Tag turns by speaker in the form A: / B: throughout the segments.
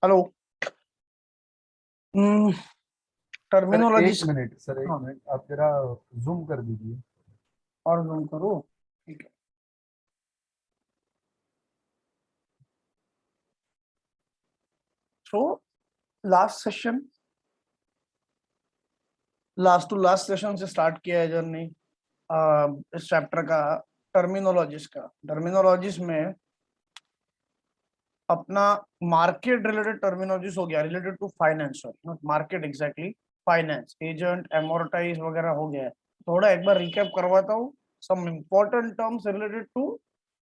A: Hello.
B: Sir
A: terminology.
B: एक minute, sir एक
A: हाँ,
B: मिनट, आप जरा जूम कर दीजिए।
A: और जूम करूँ? ठीक है। So last session, last to last session से स्टार्ट किया है जर्नी इस चैप्टर का, टर्मिनोलॉजिस का। टर्मिनोलॉजिस में अपना मार्केट रिलेटेड टर्मिनोलॉजिस हो गया, related to finance, not market exactly. Finance, agent, amortise वगैरह हो गया है। थोड़ा एक बार रिकैप करवाता हूँ, some important terms related to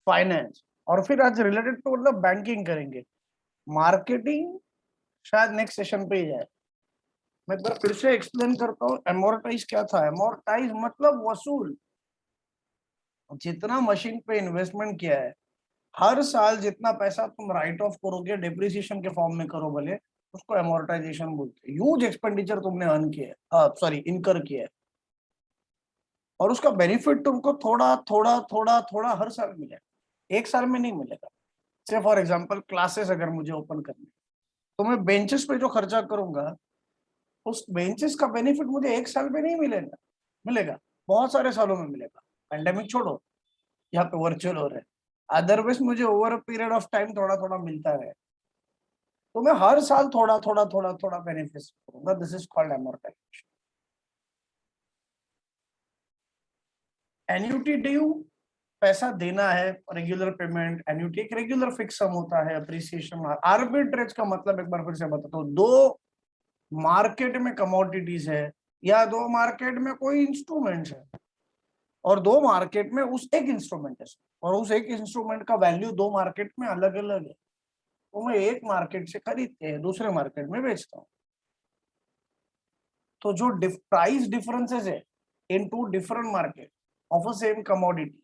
A: finance. और फिर आज रिलेटेड टू मतलब बैंकिंग करेंगे। मार्केटिंग शायद नेक्स्ट सेशन पे ही जाए। मैं एक बार फिर से एक्सप्लेन करता हूँ, एमोर्टाइज क्या था। एमोर्टाइज मतलब वसूल। जितना मशीन पे इन्वेस्टमेंट किया है, हर साल जितना पैसा तुम राइट ऑफ करोगे, डिप्रिसिएशन के फॉर्म में करो भले, उसको एमोर्टाइजेशन बोलते हैं। ह्यूज एक्सपेंडिचर तुमने अर्न किया है, सॉरी इनकर किया है, और उसका बेनिफिट तुमको थोड़ा थोड़ा थोड़ा थोड़ा हर साल मिलेगा, एक साल में नहीं मिलेगा। से फॉर एग्जाम्पल क्लासेस अगर मुझे ओपन करनी, तो मैं बेंचेस पे जो खर्चा करूंगा, उस बेंचेस का बेनिफिट मुझे एक साल में नहीं मिलेगा, मिलेगा बहुत सारे सालों में मिलेगा। पेंडेमिक छोड़ो, यहाँ पे वर्चुअल हो रहा है, अदरवाइज मुझे over a period of time थोड़ा थोड़ा मिलता है। तो मैं हर साल थोड़ा थोड़ा थोड़ा थोड़ा बेनिफिट करूंगा। This is called amortisation. Annuity due, पैसा देना है, रेगुलर पेमेंट। एन्युटी एक रेगुलर फिक्स सम होता है। अप्रिसिएशन। आर्बिट्रेज का मतलब एक बार फिर से बताता हूँ, दो मार्केट में कमोडिटीज है, या दो मार्केट में कोई इंस्ट्रूमेंट है, और दो मार्केट में उस एक इंस्ट्रूमेंट है, और उस एक इंस्ट्रूमेंट का वैल्यू दो मार्केट में अलग अलग है। तो मैं एक मार्केट से खरीद के दूसरे मार्केट में बेचता हूँ। तो जो प्राइस डिफरेंसेस है in two different market of a same commodity,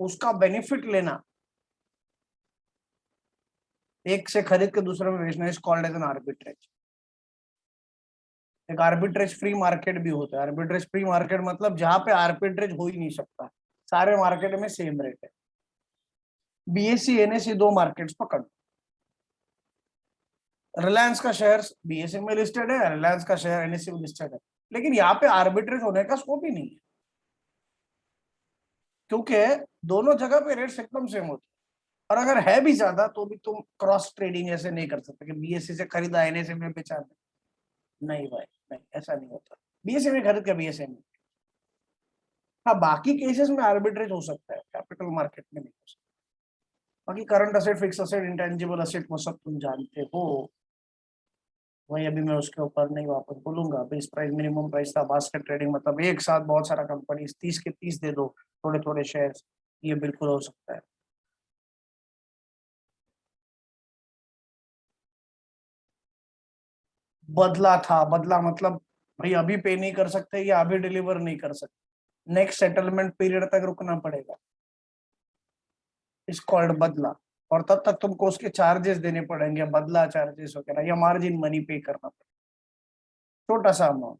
A: उसका बेनिफिट लेना, एक से खरीद के दूसरे में बेचना, is called as an arbitrage. एक आर्बिट्रेज फ्री मार्केट भी होता है। आर्बिट्रेज फ्री मार्केट मतलब जहां पे आर्बिट्रेज हो ही नहीं सकता, सारे मार्केट में सेम रेट है। बीएससी एनएससी दो मार्केट्स पकड़। रिलायंस का शेयर बीएससी में लिस्टेड है, रिलायंस का शेयर एनएससी में लिस्टेड है, लेकिन यहाँ पे आर्बिट्रेज होने का स्कोप ही नहीं है, क्योंकि दोनों जगह पे रेट्स एकदम सेम होते हैं। और अगर है भी ज्यादा तो भी तुम क्रॉस ट्रेडिंग ऐसे नहीं कर सकते कि बीएससी से खरीदा एनएससी में बेचा। नहीं भाई, नहीं, ऐसा नहीं होता। बीएससी में खरीद के बीएससी में। हाँ, बाकी केसेस में आर्बिट्रेज हो सकता है, कैपिटल मार्केट में नहीं हो सकता। बाकी current asset, fix asset, intangible asset, वो सब तुम जानते हो। वही अभी मैं उसके ऊपर नहीं वापस बोलूंगा। बेस प्राइस, मिनिमम प्राइस था। बास्केट ट्रेडिंग मतलब एक साथ बहुत सारा कंपनी 30 के 30 दे दो, थोड़े थोड़े शेयर्स, ये बिल्कुल हो सकता है। बदला था, बदला मतलब भाई अभी पे नहीं कर सकते या अभी डिलीवर नहीं कर सकते, नेक्स्ट सेटलमेंट पीरियड तक रुकना पड़ेगा, इस कॉल्ड बदला। और तब तक तुमको उसके चार्जेस देने पड़ेंगे, बदला चार्जेस वगैरह, या मार्जिन मनी पे करना पड़ेगा, छोटा सा अमाउंट।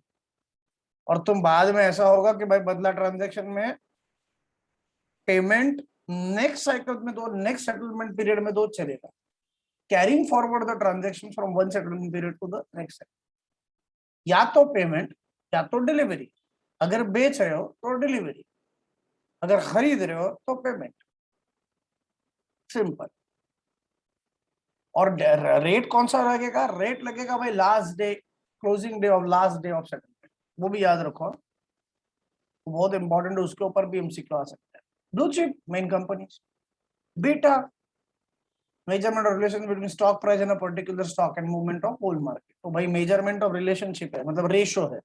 A: और तुम बाद में ऐसा होगा कि भाई बदला ट्रांजेक्शन में पेमेंट नेक्स्ट साइकिल में दो, नेक्स्ट सेटलमेंट पीरियड में दो चलेगा, carrying forward the transaction from one settlement period to the next. या तो पेमेंट या तो डिलीवरी। अगर बेच रहे हो तो डिलीवरी, अगर खरीद रहे हो तो पेमेंट, सिंपल। और रेट कौन सा लगेगा? रेट लगेगा भाई last day, closing day of last day of settlement. वो भी याद रखो, बहुत इंपॉर्टेंट है, उसके ऊपर भी एमसीक्यू आ सकता है। Blue chip main companies. Beta, measurement of relation between stock price and a particular stock and movement of whole market. तो भाई मेजरमेंट ऑफ रिलेशनशिप है, मतलब रेशियो है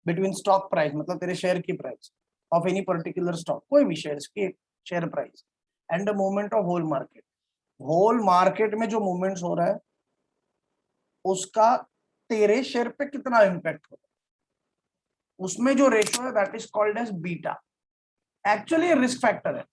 A: बिटवीन स्टॉक प्राइस, मतलब तेरे शेयर की price, of any particular stock, कोई भी शेयर की share price, and the movement of whole market. Whole market में जो मूवमेंट्स हो रहा है, उसका तेरे शेयर पे कितना इम्पैक्ट हो रहा है, उसमें जो रेशियो है that is called as beta. Actually risk factor है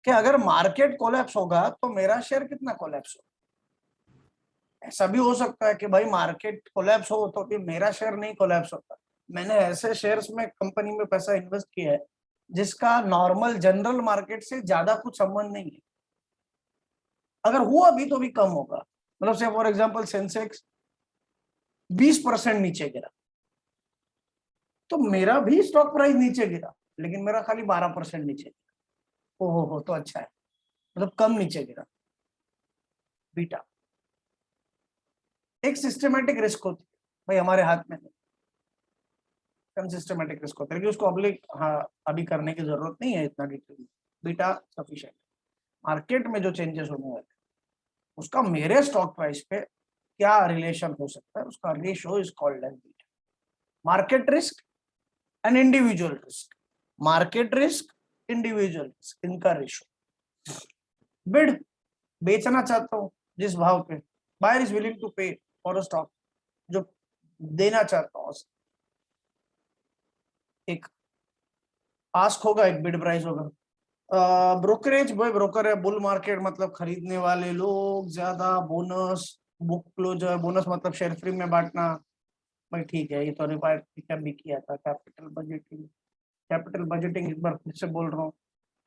A: कि अगर मार्केट कोलैप्स होगा तो मेरा शेयर कितना कोलैप्स होगा। ऐसा भी हो सकता है कि भाई मार्केट कोलैप्स हो तो फिर मेरा शेयर नहीं कोलैप्स होता। मैंने ऐसे शेयर्स में कंपनी में पैसा इन्वेस्ट किया है जिसका नॉर्मल जनरल मार्केट से ज्यादा कुछ संबंध नहीं है। अगर हुआ भी तो भी कम होगा, मतलब से फॉर एग्जांपल सेंसेक्स 20% नीचे गिरा तो मेरा भी स्टॉक प्राइस नीचे गिरा, लेकिन मेरा खाली 12% नीचे गिरा। ओहो हो, तो अच्छा है, मतलब कम नीचे गिरा। बीटा एक सिस्टमेटिक रिस्क होती है भाई, हमारे हाथ में कम सिस्टमेटिक रिस्क होता है कि उसको हाँ अभी करने की जरूरत नहीं है इतना डिटेल में। Beta sufficient. मार्केट में जो चेंजेस होने वाले उसका मेरे स्टॉक प्राइस पे क्या रिलेशन हो सकता है, उसका ratio is called as beta. Market risk and individual risk, market risk individual risk, इनका रेशियो। बिड, बेचना चाहता हूं जिस भाव पे, buyer is willing to pay for a stock, जो देना चाहता हूं, एक आस्क होगा, एक बिड प्राइस होगा। ब्रोकरेज, भाई ब्रोकर है, बुल मार्केट मतलब खरीदने वाले लोग ज्यादा, बोनस, बुक क्लोजर, बोनस मतलब शेयर फ्री में बांटना। भाई ठीक है, ये तो रिपार्ट भी किया था। कैपिटल बजटिंग, कैपिटल बजटिंग एक बार फिर से बोल रहा हूँ,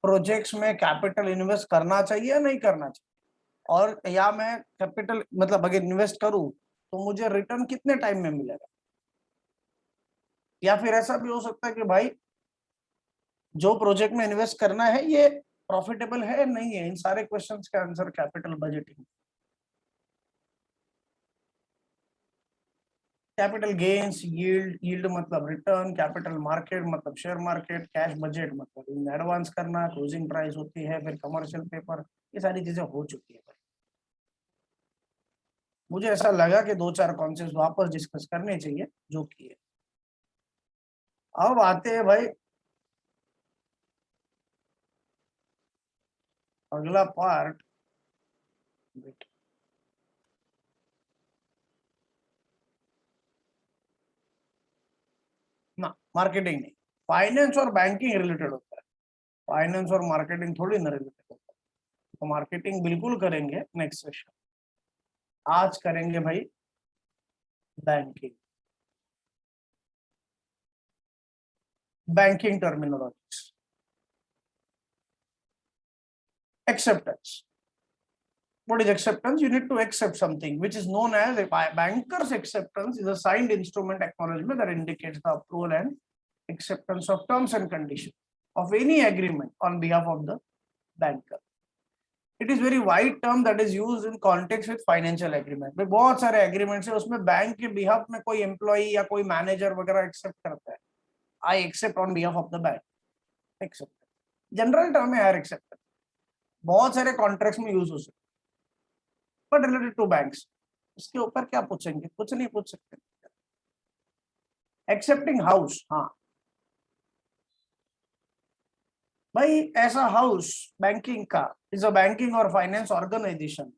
A: प्रोजेक्ट्स में कैपिटल इन्वेस्ट करना चाहिए या नहीं करना चाहिए, और या मैं कैपिटल मतलब अगर इन्वेस्ट करूं तो मुझे रिटर्न कितने टाइम में मिलेगा। या फिर ऐसा भी हो सकता है कि भाई जो प्रोजेक्ट में इन्वेस्ट करना है ये प्रॉफिटेबल है नहीं है, इन सारे क्वेश्चंस का answer capital budgeting. Capital gains, yield, yield मतलब रिटर्न, कैपिटल मार्केट मतलब शेयर मार्केट, कैश बजट मतलब इन एडवांस करना, क्लोजिंग प्राइस होती है, फिर कमर्शियल पेपर, ये सारी चीजें हो चुकी है भाई। मुझे ऐसा लगा कि दो चार कॉन्सेप्ट वापस डिस्कस करने चाहिए जो किए। अब आते हैं भाई अगला पार्ट, ना मार्केटिंग नहीं, फाइनेंस और बैंकिंग रिलेटेड होता है, फाइनेंस और मार्केटिंग थोड़ी ना रिलेटेड होता है। तो मार्केटिंग बिल्कुल करेंगे नेक्स्ट सेशन, आज करेंगे भाई banking, banking terminology. Acceptance. What is acceptance? You need to accept something, which is known as a banker's acceptance is a signed instrument acknowledgement that indicates the approval and acceptance of terms and conditions of any agreement on behalf of the banker. It is very wide term that is used in context with financial agreement. भाई बहुत सारे agreements है, उसमें bank के behalf में कोई employee या कोई manager वगैरह accept करता है, I accept on behalf of the bank, accept. General term है higher acceptance, बहुत सारे contracts में use हो सकता है, बट रिलेटेड टू बैंक्स इसके ऊपर क्या पूछेंगे, कुछ नहीं पूछ सकते। एक्सेप्टिंग हाउस, हाँ भाई ऐसा हाउस बैंकिंग का इज अ बैंकिंग और finance organisation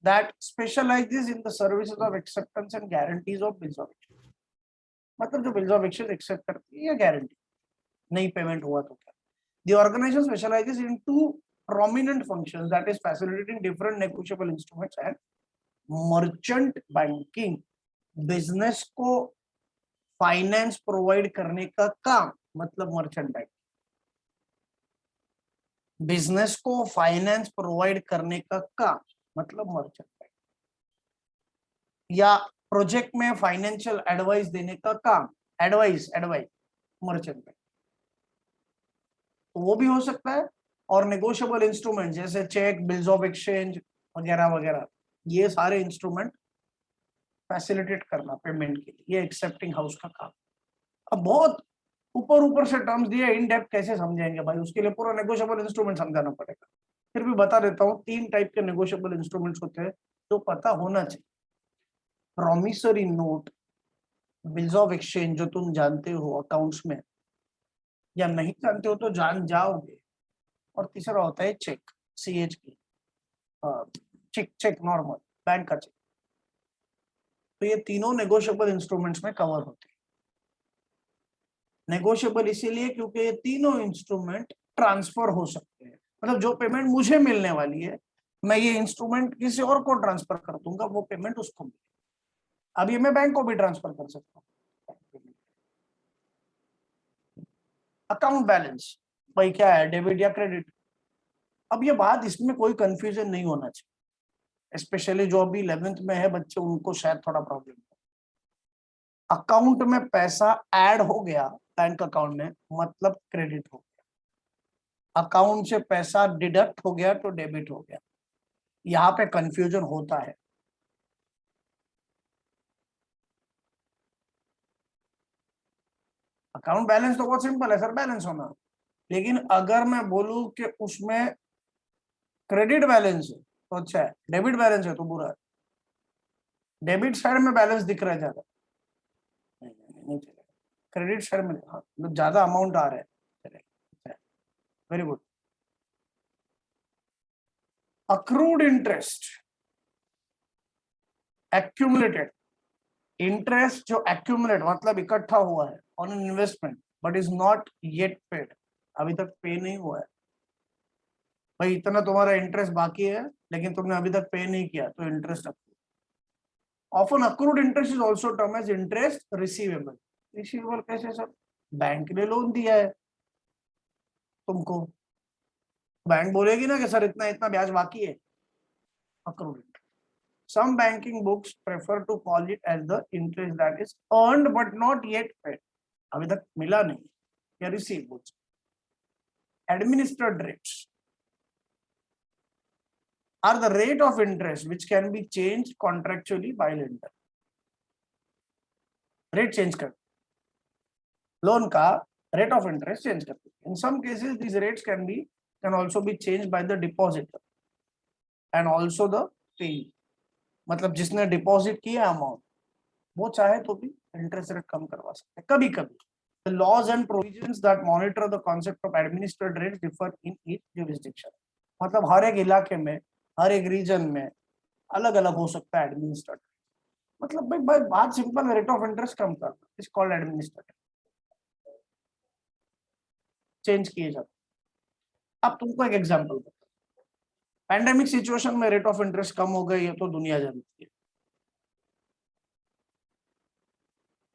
A: that specialises in the services of acceptance and guarantees of bills of exchange, मतलब जो बिल्स ऑफ एक्सचेंज एक्सेप्ट करती है या गारंटी नहीं पेमेंट हुआ तो क्या। The organisation specialises in two prominent functions that is facilitating different negotiable instruments and merchant banking, business को फाइनेंस प्रोवाइड करने का काम मतलब मर्चेंट बैंक, बिजनेस को फाइनेंस प्रोवाइड करने का काम मतलब मर्चेंट बैंक, या प्रोजेक्ट में फाइनेंशियल एडवाइस देने का काम, एडवाइस एडवाइस मर्चेंट बैंक, तो वो भी हो सकता है। और नेगोशिएबल इंस्ट्रूमेंट जैसे चेक, बिल्स ऑफ एक्सचेंज वगैरह वगैरह, ये सारे इंस्ट्रूमेंट फैसिलिटेट करना पेमेंट के लिए, ये एक्सेप्टिंग हाउस का काम। अब बहुत ऊपर ऊपर से टर्म्स दिए, इन डेप्थ कैसे समझेंगे भाई, उसके लिए पूरा नेगोशिएबल इंस्ट्रूमेंट समझाना पड़ेगा। फिर भी बता देता हूँ, तीन टाइप के नेगोशिएबल इंस्ट्रूमेंट्स होते हैं जो पता होना चाहिए। Promissory note, bills of exchange जो तुम जानते हो अकाउंट्स में, या नहीं जानते हो तो जान जाओगे, और तीसरा होता है चेक, CH की चेक, चेक नॉर्मल बैंक का चेक। तो ये तीनों नेगोशिएबल इंस्ट्रूमेंट्स में कवर होते हैं। नेगोशिएबल इसीलिए क्योंकि ये तीनों इंस्ट्रूमेंट ट्रांसफर हो सकते हैं, मतलब जो पेमेंट मुझे मिलने वाली है मैं ये इंस्ट्रूमेंट किसी और को ट्रांसफर कर दूंगा, वो पेमेंट उसको मिले। अब ये मैं बैंक को भी ट्रांसफर कर सकता हूँ। अकाउंट बैलेंस भाई क्या है, डेबिट या क्रेडिट। अब ये बात, इसमें कोई कंफ्यूजन नहीं होना चाहिए, स्पेशली जो अभी 11th में है बच्चे, उनको शायद थोड़ा प्रॉब्लम है। अकाउंट में पैसा ऐड हो गया बैंक अकाउंट में, मतलब क्रेडिट हो गया। अकाउंट से पैसा डिडक्ट हो गया तो डेबिट हो गया। यहाँ पे कंफ्यूजन होता है। अकाउंट बैलेंस तो बहुत सिंपल है सर, बैलेंस होना। लेकिन अगर मैं बोलूं कि उसमें क्रेडिट बैलेंस है तो अच्छा है, डेबिट बैलेंस है तो बुरा है। डेबिट साइड में बैलेंस दिख रहा है ज्यादा, नहीं चलेगा। क्रेडिट साइड में हाँ, मतलब ज्यादा अमाउंट आ रहा है, चलेगा। Very good. Accrued interest, accumulated interest जो एक्यूमुलेट मतलब इकट्ठा हुआ है on an investment but is not yet paid, अभी तक पे नहीं हुआ है। भाई इतना तुम्हारा इंटरेस्ट बाकी है लेकिन तुमने अभी तक पे नहीं किया, तो interest often accrued interest is also term as interest receivable. Receivable कैसे सर? बैंक ने लोन दिया है तुमको, बैंक बोलेगी ना कि सर इतना इतना ब्याज बाकी है, accrued interest. Some banking books prefer to call it as the interest that is earned but not yet paid, अभी तक मिला नहीं या receive. Administered rates are the rate of interest which can be changed contractually by lender. Rate change कर, loan का rate of interest change करते हैं। In some cases these rates can also be changed by the depositor and also the payee, मतलब जिसने deposit किया amount वो चाहे तो भी इंटरेस्ट रेट कम करवा सकते हैं कभी कभी। The laws and provisions that monitor the concept of administered rates differ in each jurisdiction, मतलब हर एक इलाके में, हर एक रीजन में अलग अलग हो सकता है एडमिनिस्ट्रेट। मतलब भाई बात सिंपल है, रेट ऑफ इंटरेस्ट कम करना इज कॉल्ड एडमिनिस्ट्रेट, चेंज किए जाते। अब तुमको एक एग्जांपल बता, पैंडेमिक सिचुएशन में रेट ऑफ इंटरेस्ट कम हो गई है तो दुनिया जानती है।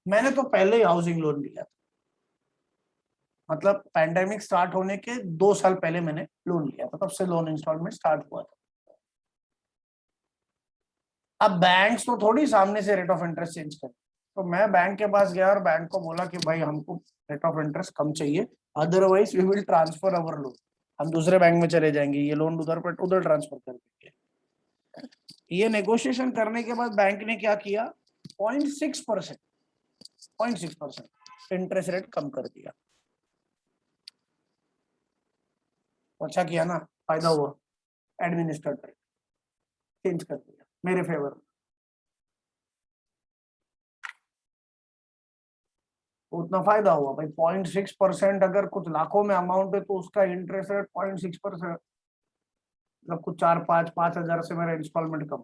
A: मैंने तो पहले ही हाउसिंग लोन लिया था, मतलब पैंडेमिक स्टार्ट होने के 2 साल पहले मैंने लोन लिया था, तब से लोन इंस्टॉलमेंट स्टार्ट हुआ था। अब बैंक्स तो थोड़ी सामने से रेट ऑफ इंटरेस्ट चेंज कर, तो मैं बैंक के पास गया और बैंक को बोला कि भाई हमको रेट ऑफ इंटरेस्ट कम चाहिए, otherwise we will transfer our loan, हम दूसरे बैंक में चले जाएंगे, ये लोन उधर पर उधर ट्रांसफर कर देंगे। ये नेगोशिएशन करने के बाद बैंक ने क्या किया, 0.6% इंटरेस्ट रेट कम कर दिया। अच्छा किया ना, फायदा हुआ, एडमिनिस्ट्रेट रेट चेंज कर दिया मेरे फेवर में। उतना फायदा हुआ भाई, 0.6%, अगर कुछ लाखों में अमाउंट है तो उसका इंटरेस्ट रेट 0.6%, मतलब कुछ 4-5 हजार से मेरा इंस्टॉलमेंट कम,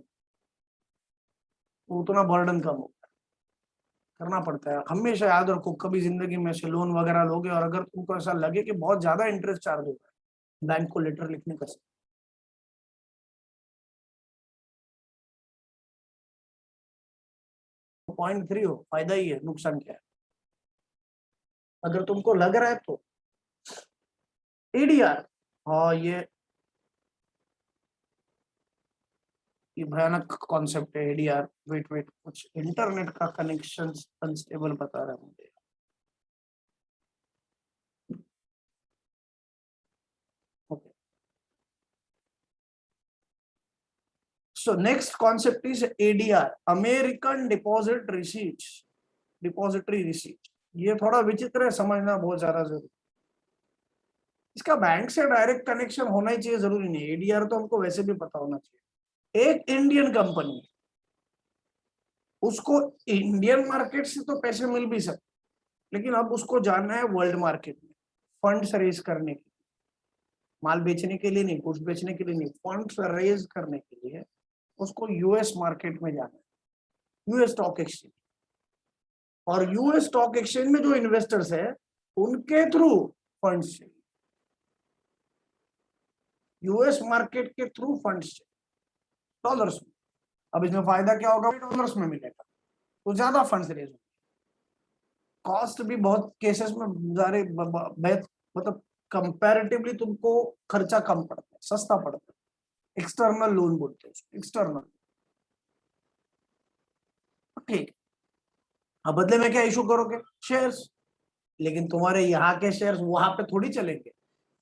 A: तो उतना बर्डन कम हो करना पड़ता है। हमेशा याद रखो, कभी जिंदगी में से लोन वगैरह लोगे और अगर तुमको ऐसा लगे कि बहुत ज्यादा इंटरेस्ट चार्ज हो रहा है, बैंक को लेटर लिखने का 0.3 हो, फायदा ही है, नुकसान क्या है? अगर तुमको लग रहा है तो एडीआर, हाँ ये भयानक कॉन्सेप्ट है एडीआर। वेट वेट, कुछ इंटरनेट का कनेक्शन अनस्टेबल बता रहा है मुझे। Okay, so next concept is ADR, American deposit receipt, depository receipt. ये थोड़ा विचित्र है, समझना बहुत ज्यादा जरूरी। इसका बैंक से डायरेक्ट कनेक्शन होना ही चाहिए, जरूरी नहीं। एडीआर तो हमको वैसे भी पता होना चाहिए। एक इंडियन कंपनी, उसको इंडियन मार्केट से तो पैसे मिल भी सकते, लेकिन अब उसको जाना है वर्ल्ड मार्केट में फंड्स रेज करने के लिए, माल बेचने के लिए नहीं, कुछ बेचने के लिए नहीं, फंड्स रेज करने के लिए उसको यूएस मार्केट में जाना है, यूएस स्टॉक एक्सचेंज। और यूएस स्टॉक एक्सचेंज में जो इन्वेस्टर्स है उनके थ्रू फंड्स चाहिए, यूएस मार्केट के थ्रू फंड्स चाहिए डॉलर्स में। अब इसमें फायदा क्या होगा, डॉलर्स में मिलेगा तो ज्यादा फंड्स रेज होंगे, कॉस्ट भी बहुत केसेस में मतलब कंपैरेटिवली तुमको खर्चा कम पड़ता है, सस्ता पड़ता है। एक्सटर्नल लोन बोलते हैं, एक्सटर्नल। ठीक, अब बदले में क्या इशू करोगे? शेयर्स। लेकिन तुम्हारे यहाँ के शेयर्स वहां पे थोड़ी चलेंगे,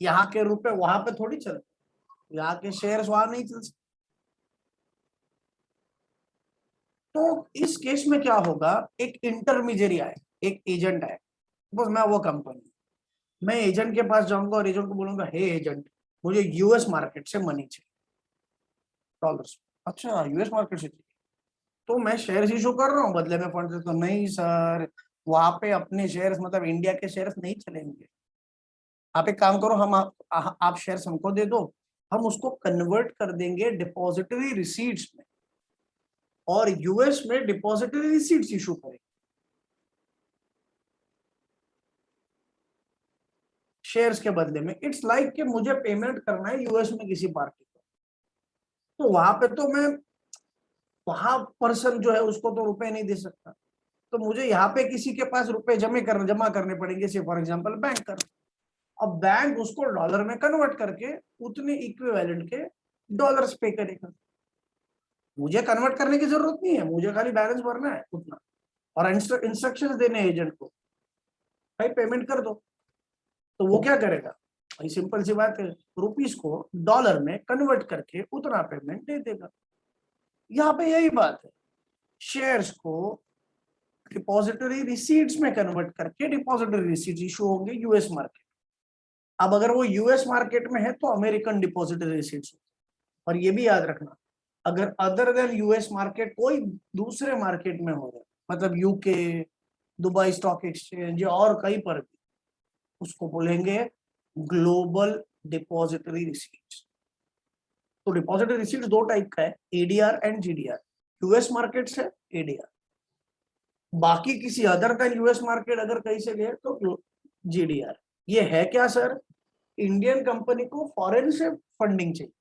A: यहाँ के रुपए वहां पे थोड़ी चलेंगे, यहाँ के शेयर्स वहां नहीं चल सकते। तो इस केस में क्या होगा, एक इंटरमीडिएरी आए, एक एजेंट आए, बस मैं वो कंपनी, मैं एजेंट के पास जाऊंगा और एजेंट को बोलूंगा, हे एजेंट, मुझे यूएस मार्केट से मनी चाहिए, डॉलर्स। अच्छा, यूएस मार्केट से चाहिए, तो मैं शेयर्स इशू कर रहा हूँ बदले में फंड से? तो नहीं सर, वहां पे अपने शेयर्स मतलब इंडिया के शेयर्स नहीं चलेंगे। आप एक काम करो, आप शेयर्स हमको दे दो, हम उसको कन्वर्ट कर देंगे डिपॉजिटरी रिसीट्स में, और यूएस में डिपॉजिटरी रिसीट्स इशू करेंगे शेयर्स के बदले में। इट्स लाइक कि मुझे पेमेंट करना है यूएस में किसी पार्टी को, तो वहां पे तो मैं, वहां पर्सन जो है उसको तो रुपए नहीं दे सकता, तो मुझे यहाँ पे किसी के पास रुपए जमा करने पड़ेंगे, से फॉर एग्जांपल बैंक कर। अब बैंक उसको डॉलर में कन्वर्ट करके उतने इक्विवेलेंट के डॉलर्स पे करेगा। मुझे कन्वर्ट करने की जरूरत नहीं है, मुझे खाली बैलेंस भरना है उतना, और इंस्ट्रक्शंस देने हैं एजेंट को, भाई पेमेंट कर दो। तो वो क्या करेगा भाई, सिंपल सी बात है, रुपीस को डॉलर में कन्वर्ट करके उतना पेमेंट दे देगा। यहाँ पे यही बात है, शेयर्स को डिपॉजिटरी रिसीट्स में कन्वर्ट करके डिपॉजिटरी रिसीट्स इशू होंगे यूएस मार्केट। अब अगर वो यूएस मार्केट में है तो अमेरिकन डिपॉजिटरी रिसीट्स। और ये भी याद रखना, अगर अदर देन यूएस मार्केट कोई दूसरे मार्केट में हो रहा है, मतलब यूके, दुबई स्टॉक एक्सचेंज या और कहीं पर भी, उसको बोलेंगे ग्लोबल डिपॉजिटरी रिसीट्स। तो डिपॉजिटरी रिसीट्स दो टाइप का है, ADR and GDR. US market से एडीआर, बाकी किसी अदर देन यूएस मार्केट अगर कहीं से गए तो जीडीआर। ये है क्या सर, इंडियन कंपनी को फॉरेन से फंडिंग चाहिए,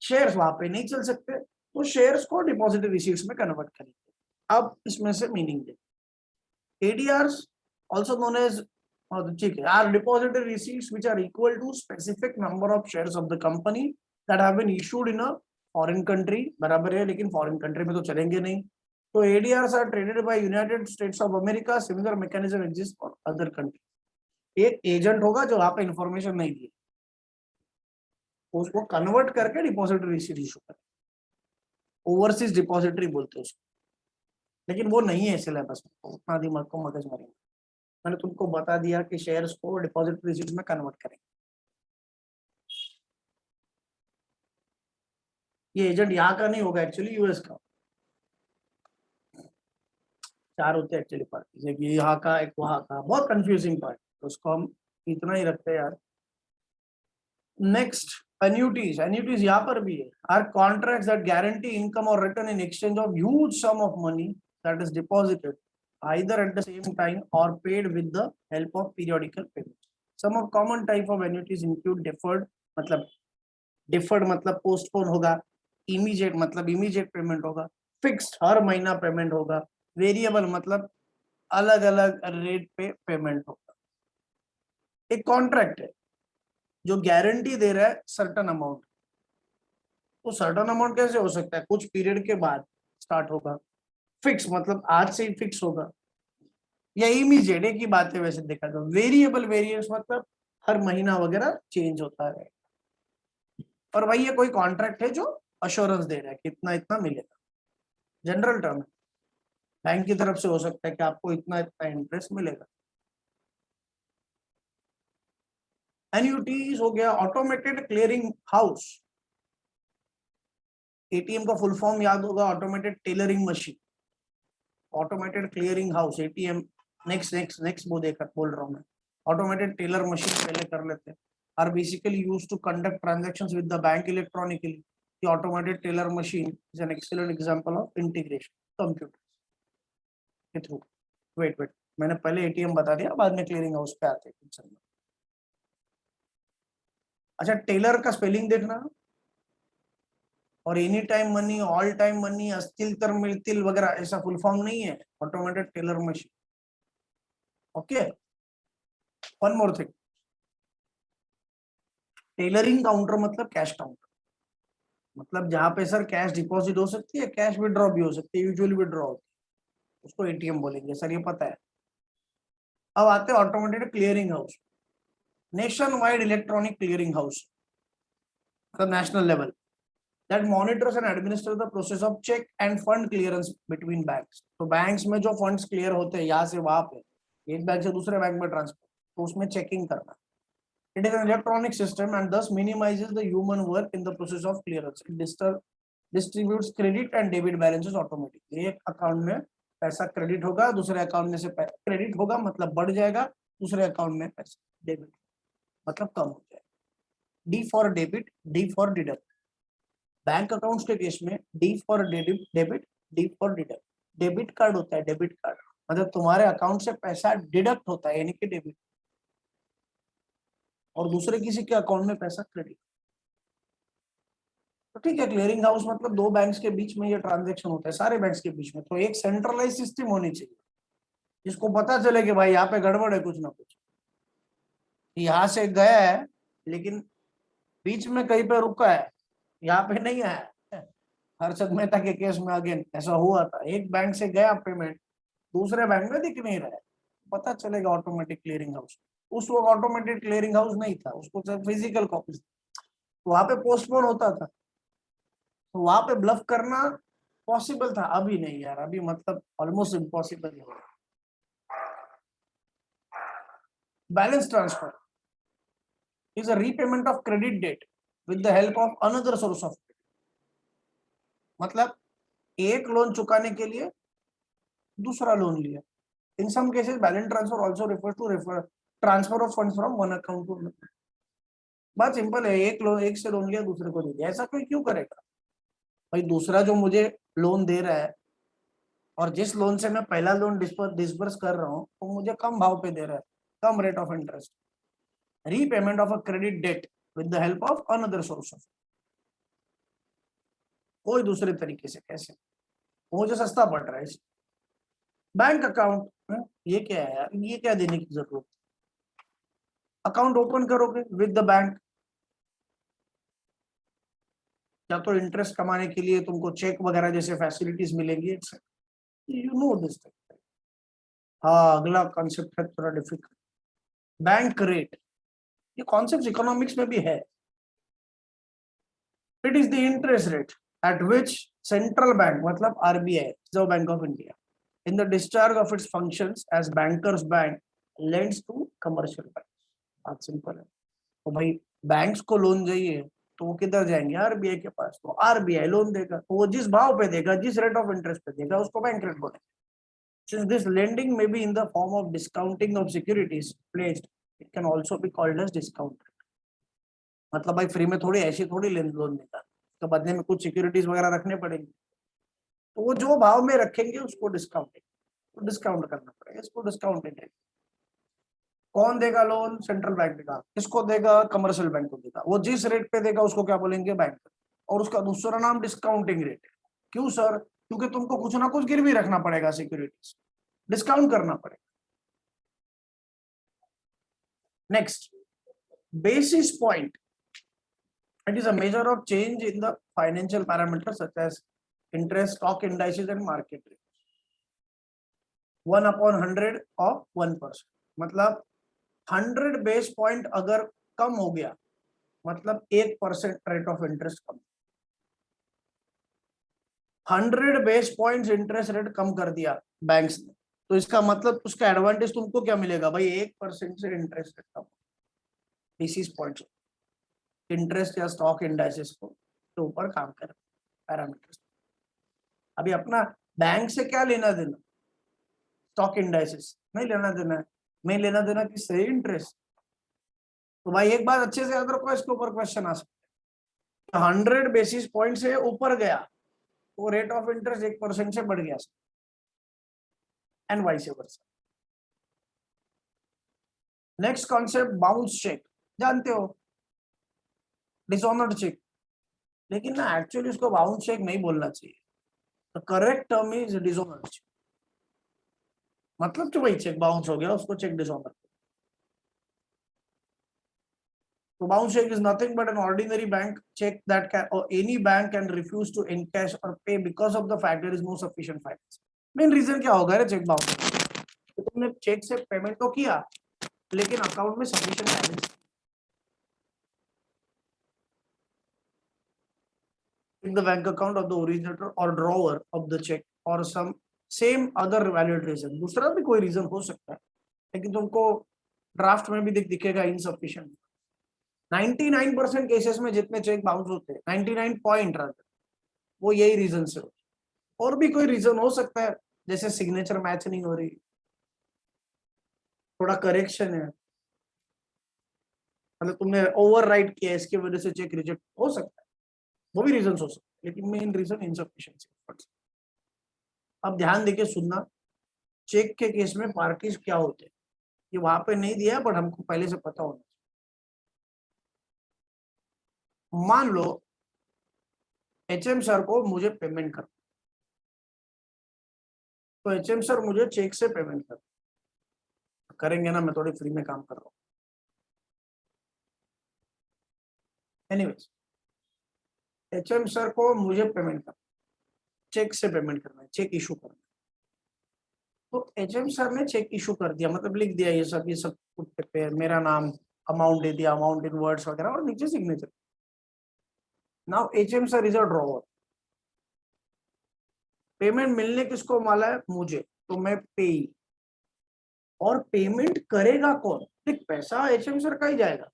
A: शेयर्स वहां पे नहीं चल सकते, तो शेयर्स को डिपॉजिटरी रिसीट्स में कन्वर्ट करेंगे। अब इसमें से मीनिंग देखिए, एडीआरस आल्सो नोन एज, ठीक है, are depository receipts which are equal to specific number of shares of the company that have been issued in a foreign country. बराबर है, लेकिन फॉरेन कंट्री में तो चलेंगे नहीं, तो ADRs are traded by United States of America, similar mechanism exist for other country. एक agent होगा जो वहां पे इंफॉर्मेशन नहीं दी, उसको कन्वर्ट करके डिपॉजिटरी रिसीट इशू करे, ओवरसीज डिपॉजिटरी बोलते हैं उसको। लेकिन वो नहीं है सिलेबस में, उतना दिमाग को मगज मारेंगे। मैंने तुमको बता दिया कि शेयर्स को डिपॉजिटरी रिसीट्स में कन्वर्ट करेंगे। ये एजेंट यहाँ का नहीं होगा, एक्चुअली यूएस का। चार होते हैं एक्चुअली पार्टी, एक यहाँ का, एक वहां का, बहुत कंफ्यूजिंग पार्ट, तो उसको हम इतना ही रखते हैं यार। नेक्स्ट, एन्यूटीज। एन्यूटीज यहाँ पर भी है, are contracts that guarantee income और return in exchange of huge sum of money that is deposited either at the same time or paid with the help of periodical payments. Some of common type of annuities include deferred, मतलब deferred मतलब postpone होगा, immediate मतलब immediate payment होगा, fixed हर महीना payment होगा, variable मतलब अलग अलग रेट पे पेमेंट होगा। एक कॉन्ट्रैक्ट है जो गारंटी दे रहा है सर्टन अमाउंट, तो सर्टन अमाउंट कैसे हो सकता है, कुछ पीरियड के बाद स्टार्ट होगा, फिक्स मतलब आज से ही फिक्स होगा, या इमीडिएट, एक ही बात है वैसे देखा तो। वेरिएबल वेरिएंस मतलब हर महीना वगैरह चेंज होता है। और भाई ये कोई कॉन्ट्रैक्ट है जो अश्योरेंस दे रहा है कि इतना इतना मिलेगा, जनरल टर्म है, बैंक की तरफ से हो सकता है कि आपको इतना इतना इंटरेस्ट मिलेगा। एन्युटीज हो गया, ऑटोमेटेड क्लियरिंग हाउस, एटीएम का फुल फॉर्म याद होगा, automated tailoring machine, automated clearing house, ATM. Next next next वो देखकर बोल रहा हूँ मैं, ऑटोमेटेड टेलर मशीन पहले कर लेते हैं, are basically used to conduct transactions with the bank electronically. The automated teller machine is an excellent example of integration computer के थ्रू। वेट मैंने पहले एटीएम बता दिया, बाद में क्लियरिंग हाउस पे आते हैं। अच्छा, टेलर का स्पेलिंग देखना, और any time money, all time money, अस्तिल तर मिलतिल वगैरह ऐसा फुल फॉर्म नहीं है, automated teller machine. Okay, one more thing, tailoring counter मतलब कैश काउंटर। मतलब जहां पे सर कैश डिपॉजिट हो सकती है, कैश विड्रॉ भी हो सकती है, यूजुअली विड्रॉ होती है, उसको एटीएम बोलेंगे सर, ये पता है। अब आते हैं automated clearing house, nation wide electronic clearing house, मतलब national level, that monitors and administers the process of check and fund clearance between banks। तो बैंक्स में जो फंड्स क्लियर होते हैं यहाँ से वहां पे, एक बैंक से दूसरे बैंक में ट्रांसफर, तो उसमें चेकिंग करना। It is an electronic system and thus minimizes the human work in the process of clearance। It distributes credit and debit balances automatically। एक अकाउंट में पैसा क्रेडिट होगा, दूसरे अकाउंट में से क्रेडिट होगा मतलब बढ़ जाएगा, दूसरे अकाउंट में पैसा डेबिट मतलब कम हो जाएगा। D for debit, D for deduct. Bank accounts के केस में D for debit, D for deduct. Debit card होता है, डेबिट कार्ड मतलब तुम्हारे अकाउंट से पैसा डिडक्ट होता है यानी कि डेबिट, और दूसरे किसी के अकाउंट में पैसा क्रेडिट। तो ठीक है, क्लियरिंग हाउस मतलब दो बैंक्स के बीच में ये ट्रांजैक्शन होता है, सारे बैंक्स के बीच में। तो एक सेंट्रलाइज सिस्टम होनी चाहिए जिसको पता चले कि भाई यहाँ पे गड़बड़ है कुछ ना कुछ, यहाँ से गया है लेकिन बीच में कहीं पे रुका है, यहाँ पे नहीं आया। हर्षद मेहता के केस में अगेन ऐसा हुआ था, एक बैंक से गया पेमेंट, दूसरे बैंक में दिख नहीं रहा है, पता चलेगा ऑटोमेटिक क्लियरिंग हाउस। उस वक्त ऑटोमेटिक क्लियरिंग हाउस नहीं था, उसको सिर्फ फिजिकल कॉपी, तो वहां पे पोस्टपोन होता था, तो वहां पे ब्लफ करना पॉसिबल था, अभी नहीं यार, अभी मतलब ऑलमोस्ट इम्पॉसिबल है। Balance transfer is a repayment of credit debt with the help of another source of credit। मतलब एक लोन चुकाने के लिए दूसरा लोन लिया। In some cases balance transfer also refers to transfer of funds from one account to another। बात simple है, एक से लोन लिया दूसरे को दे दिया। ऐसा कोई क्यों करेगा भाई? दूसरा जो मुझे लोन दे रहा है और जिस लोन से मैं पहला लोन डिस्बर्स कर रहा हूँ तो मुझे कम भाव पे दे रहा है, कम rate of interest. Repayment of a credit debt with the help of another source of, कोई दूसरे तरीके से, कैसे? मुझे सस्ता पड़ रहा है। बैंक अकाउंट, ये क्या है यार, ये क्या देने की जरूरत? अकाउंट ओपन करोगे विद द बैंक, या तो इंटरेस्ट कमाने के लिए तुमको चेक वगैरह जैसे फैसिलिटीज मिलेंगी, यू नो दिस थिंग। हाँ, अगला कॉन्सेप्ट है थोड़ा डिफिकल्ट, बैंक रेट। ये कॉन्सेप्ट इकोनॉमिक्स में भी है। It is the interest rate at which central bank मतलब RBI, reserve bank of India, in the discharge of its functions as bankers bank lends to commercial bank. बात simple है। तो भाई banks को loan चाहिए तो वो किधर जाएंगे? आरबीआई के पास। तो आरबीआई लोन देगा तो वो जिस भाव पे देगा, जिस रेट ऑफ इंटरेस्ट पे देगा, उसको बैंक रेट बोलेंगे। Since this lending may be in the form of discounting of securities placed, it can also be called as discount। मतलब भाई फ्री में थोड़ी ऐसी थोड़ी लोन देगा, तो बदले में कुछ सिक्योरिटीज वगैरह रखने पड़ेंगे, तो वो जो भाव में रखेंगे उसको डिस्काउंटिंग, तो डिस्काउंट करना पड़ेगा, इसको डिस्काउंटिंग है। कौन देगा लोन? सेंट्रल बैंक देगा। किसको देगा? कमर्शियल बैंक को देगा। वो जिस रेट पे देगा उसको क्या बोलेंगे? बैंक। और उसका दूसरा नाम डिस्काउंटिंग रेट है। क्यों सर? क्योंकि तुमको कुछ ना कुछ गिरवी रखना पड़ेगा, सिक्योरिटीज, डिस्काउंट करना पड़ेगा। Next, basis point, it is a measure of change in the financial parameters such as interest, stock indices and market rate। 1/100 of 1%, मतलब 100 बेस पॉइंट अगर कम हो गया मतलब 1% रेट ऑफ इंटरेस्ट कम। 100 बेस पॉइंट्स इंटरेस्ट रेट कम कर दिया banks ने, तो इसका मतलब उसका एडवांटेज तुमको क्या मिलेगा भाई? 1% से इंटरेस्ट रेट कम, बेसिस पॉइंट्स इंटरेस्ट या स्टॉक इंडाइसेस को के ऊपर काम कर पैरामीटर्स। अभी अपना बैंक से क्या लेना देना? स्टॉक इंडाइसेस नहीं लेना देना, नहीं लेना देना किससे? इंटरेस्ट। तो भाई एक बात अच्छे से याद रखो, इसके ऊपर क्वेश्चन आ सकता है। 100 बेसिस पॉइंट से ऊपर गया तो रेट ऑफ इंटरेस्ट 1% से बढ़ गया, and vice versa. Next concept, bounce check. जानते हो, डिसऑनर्ड चेक, लेकिन ना एक्चुअली उसको बाउंस चेक नहीं बोलना चाहिए। The correct term is dishonoured check. मतलब जो भाई चेक बाउंस हो गया उसको check dishonour. So bounce check is nothing but an ordinary bank check that can, or any bank can refuse to encash or pay because of the fact there is no sufficient finance. Main reason क्या होगा रे cheque bounce? तो तुमने check से payment तो किया, लेकिन account में sufficient balance in the bank account of the originator or drawer of the check or some same other valid reason. दूसरा भी कोई रीजन हो सकता है, लेकिन तुमको ड्राफ्ट में भी दिखेगा इनसफिशिएंट. 99% केसेस में जितने चेक बाउंस होते हैं, 99 पॉइंट रहते, वो यही रीजन से होते. और भी कोई रीजन हो सकता है, जैसे सिग्नेचर मैच नहीं हो रही, थोड़ा करेक्शन है, मतलब तुमने ओवरराइट किया, इसकी वजह से चेक रिजेक्ट हो सकता है, वो भी रीजन हो सकते हैं, लेकिन मेन रीजन इनसफिशिएंसी. अब ध्यान देके सुनना, चेक के केस में पार्टीज क्या होते हैं, ये वहां पे नहीं दिया है, बट हमको पहले से पता होना. मान लो एचएम सर को मुझे पेमेंट करना, तो एचएम सर मुझे चेक से पेमेंट करेंगे ना, मैं थोड़ी फ्री में काम कर रहा हूँ. एनीवेज, एचएम सर को मुझे पेमेंट करना, चेक से पेमेंट करना है, चेक इशू करना है. तो एचएम सर ने चेक इशू कर दिया, मतलब लिख दिया ये सब पे मेरा नाम, अमाउंट दे दिया, अमाउंट इन वर्ड्स वगैरह, और नीचे signature. Now HM sir is a drawer. Payment मिलने किसको वाला है? मुझे, तो मैं पे. और पेमेंट करेगा कौन? देख, पैसा एचएम सर का ही जाएगा,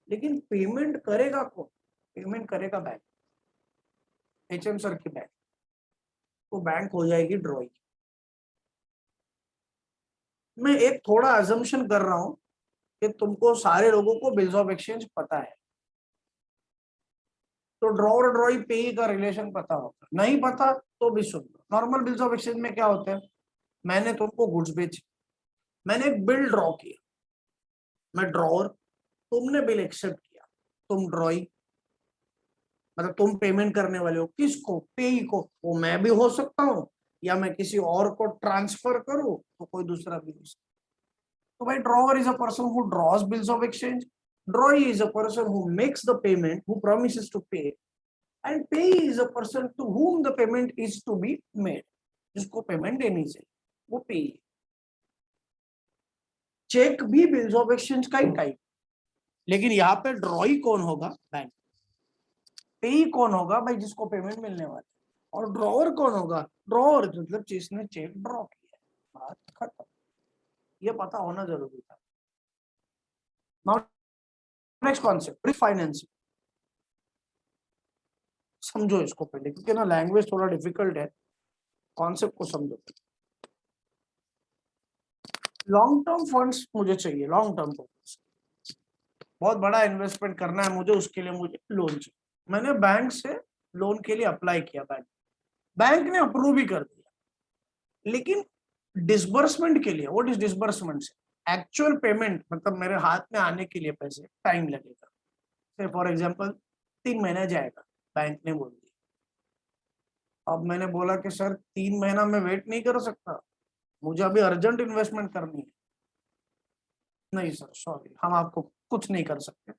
A: लेकिन पेमेंट करेगा कौन? पेमेंट करेगा बैंक, एचएम सर की बैंक. तो बैंक हो जाएगी ड्रॉइंग. मैं एक थोड़ा अजम्पशन कर रहा हूं कि तुमको सारे लोगों को बिल्स ऑफ एक्सचेंज पता है, तो ड्रॉवर ड्रॉई पे का रिलेशन पता होगा. नहीं पता तो भी सुन लो. नॉर्मल बिल्स ऑफ एक्सचेंज में क्या होता है? मैंने तुमको गुड्स बेचे, मैंने एक बिल ड्रॉ किया, मैं ड्रॉवर, तुमने बिल एक्सेप्ट किया, तुम ड्रॉई, मतलब तुम पेमेंट करने वाले हो. किसको? पेई को. वो मैं भी हो सकता हूँ, या मैं किसी और को ट्रांसफर करूँ तो कोई दूसरा भी हो सकता. तो भाई, drawer is a person who draws bills of exchange, drawee is a person who makes the payment, who promises to pay, and payee is a person to whom the payment is to be made. जिसको payment देनी चाहिए वो पेई. Check भी bills of exchange का ही type, लेकिन यहाँ पे ड्रॉई कौन होगा? बैंक. पेई कौन होगा? भाई जिसको पेमेंट मिलने वाला. और ड्रॉवर कौन होगा? ड्रॉवर मतलब जिसने चेक ड्रॉ किया. बात खत्म. ये पता होना जरूरी था. Now next concept, pre financing. समझो इसको पहले, क्योंकि ना लैंग्वेज थोड़ा डिफिकल्ट है, कॉन्सेप्ट को समझो. लॉन्ग टर्म फंड्स मुझे चाहिए, लॉन्ग टर्म पर्पस, बहुत बड़ा इन्वेस्टमेंट करना है मुझे, उसके लिए मुझे लोन चाहिए. मैंने बैंक से लोन के लिए अप्लाई किया, बैंक ने अप्रूव भी कर दिया, लेकिन डिसबर्समेंट के लिए, what is disbursement? Actual payment, मतलब मेरे हाथ में आने के लिए पैसे टाइम लगेगा. से फॉर एग्जांपल 3 महीने जाएगा, बैंक ने बोल दिया. अब मैंने बोला कि सर 3 महीना में वेट नहीं कर सकता, मुझे अभी अर्जेंट इन्वेस्टमेंट करनी है. नहीं सर सॉरी, हम आपको कुछ नहीं कर सकते.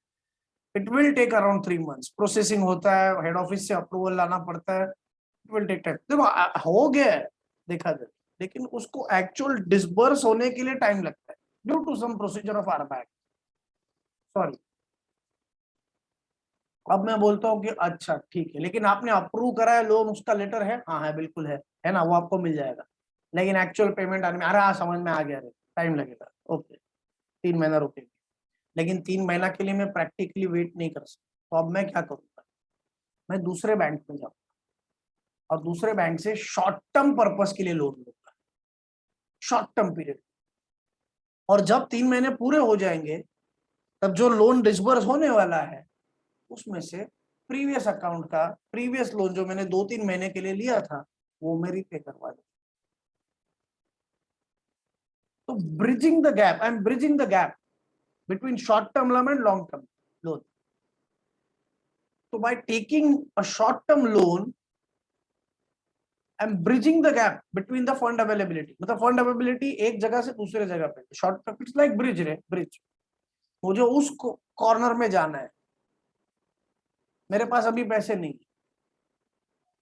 A: It will take around 3 months. Processing होता है, हेड ऑफिस से अप्रूवल लाना पड़ता है, इट विल टेक टाइम. देखो हो गया है, देखा जाए, लेकिन उसको एक्चुअल डिसबर्स होने के लिए टाइम लगता है, due to some procedure of our bank. Sorry. अब मैं बोलता हूँ कि अच्छा ठीक है, लेकिन आपने अप्रूव करा है लोन, उसका लेटर है? हाँ है, बिल्कुल है ना, वो आपको मिल जाएगा. लेकिन एक्चुअल पेमेंट आने में, अरे हाँ समझ में आ गया, टाइम लगेगा. ओके, 3 महीना रुकेंगे, लेकिन 3 महीना के लिए मैं प्रैक्टिकली वेट नहीं कर सकता. तो अब मैं क्या करूंगा? मैं दूसरे बैंक में जाऊंगा और दूसरे बैंक से शॉर्ट टर्म पर्पस के लिए लोन लूंगा, शॉर्ट टर्म पीरियड. और जब 3 महीने पूरे हो जाएंगे, तब जो लोन डिसबर्स होने वाला है, उसमें से प्रीवियस अकाउंट का प्रीवियस लोन जो मैंने 2-3 महीने के लिए लिया था, वो मैं रीपे करवा दूं. तो bridging the gap, I am bridging the gap between short term loan and long term loan. तो by taking a short term loan, I am bridging the gap between the fund availability. मतलब fund availability एक जगह से दूसरे जगह पे, short term, it's like bridge रे, bridge. मुझे उस कॉर्नर में जाना है, मेरे पास अभी पैसे नहीं,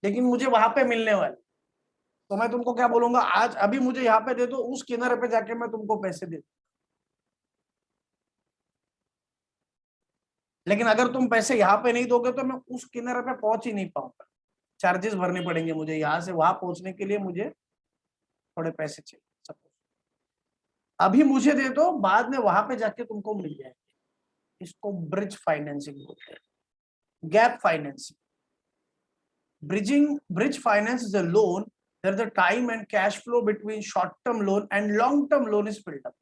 A: लेकिन मुझे वहां पे मिलने वाले, तो मैं तुमको क्या बोलूंगा, आज अभी मुझे यहाँ पे दे दो, उस किनारे पे जाके मैं तुमको पैसे दे दूं। लेकिन अगर तुम पैसे यहाँ पे नहीं दोगे तो मैं उस किनारे पे पहुंच ही नहीं पाऊंगा, चार्जेस भरने पड़ेंगे मुझे, यहाँ से वहां पहुंचने के लिए मुझे थोड़े पैसे चाहिए। सपोज अभी मुझे दे दो, बाद में वहां पे जाके तुमको मिल जाएंगे। इसको ब्रिज फाइनेंसिंग बोलते हैं, gap financing. Bridge finance is a loan where the time and cash flow between short term loan and long term loan is built up.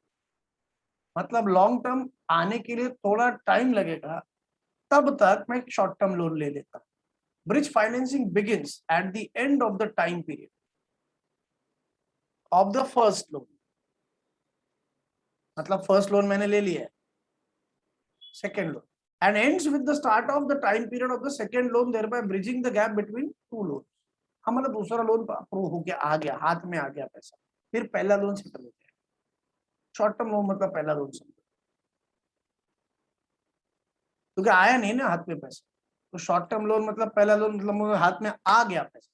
A: मतलब लॉन्ग टर्म आने के लिए थोड़ा टाइम लगेगा, तब तक मैं शॉर्ट टर्म लोन ले लेता हूं। Bridge financing begins at the end of the time period of the first loan. मतलब फर्स्ट लोन मैंने ले लिया है, second loan, and ends with the start of the time period of the second loan, thereby bridging the gap between two loans. हाँ, मतलब दूसरा loan approve हो गया, आ गया, हाथ में आ गया पैसा, फिर पहला लोन सेटल हो गया। शॉर्ट टर्म लोन मतलब पहला लोन सेटल, क्योंकि आया नहीं ना हाथ में पैसा, तो शॉर्ट टर्म लोन मतलब पहला लोन मतलब हाथ में आ गया पैसा,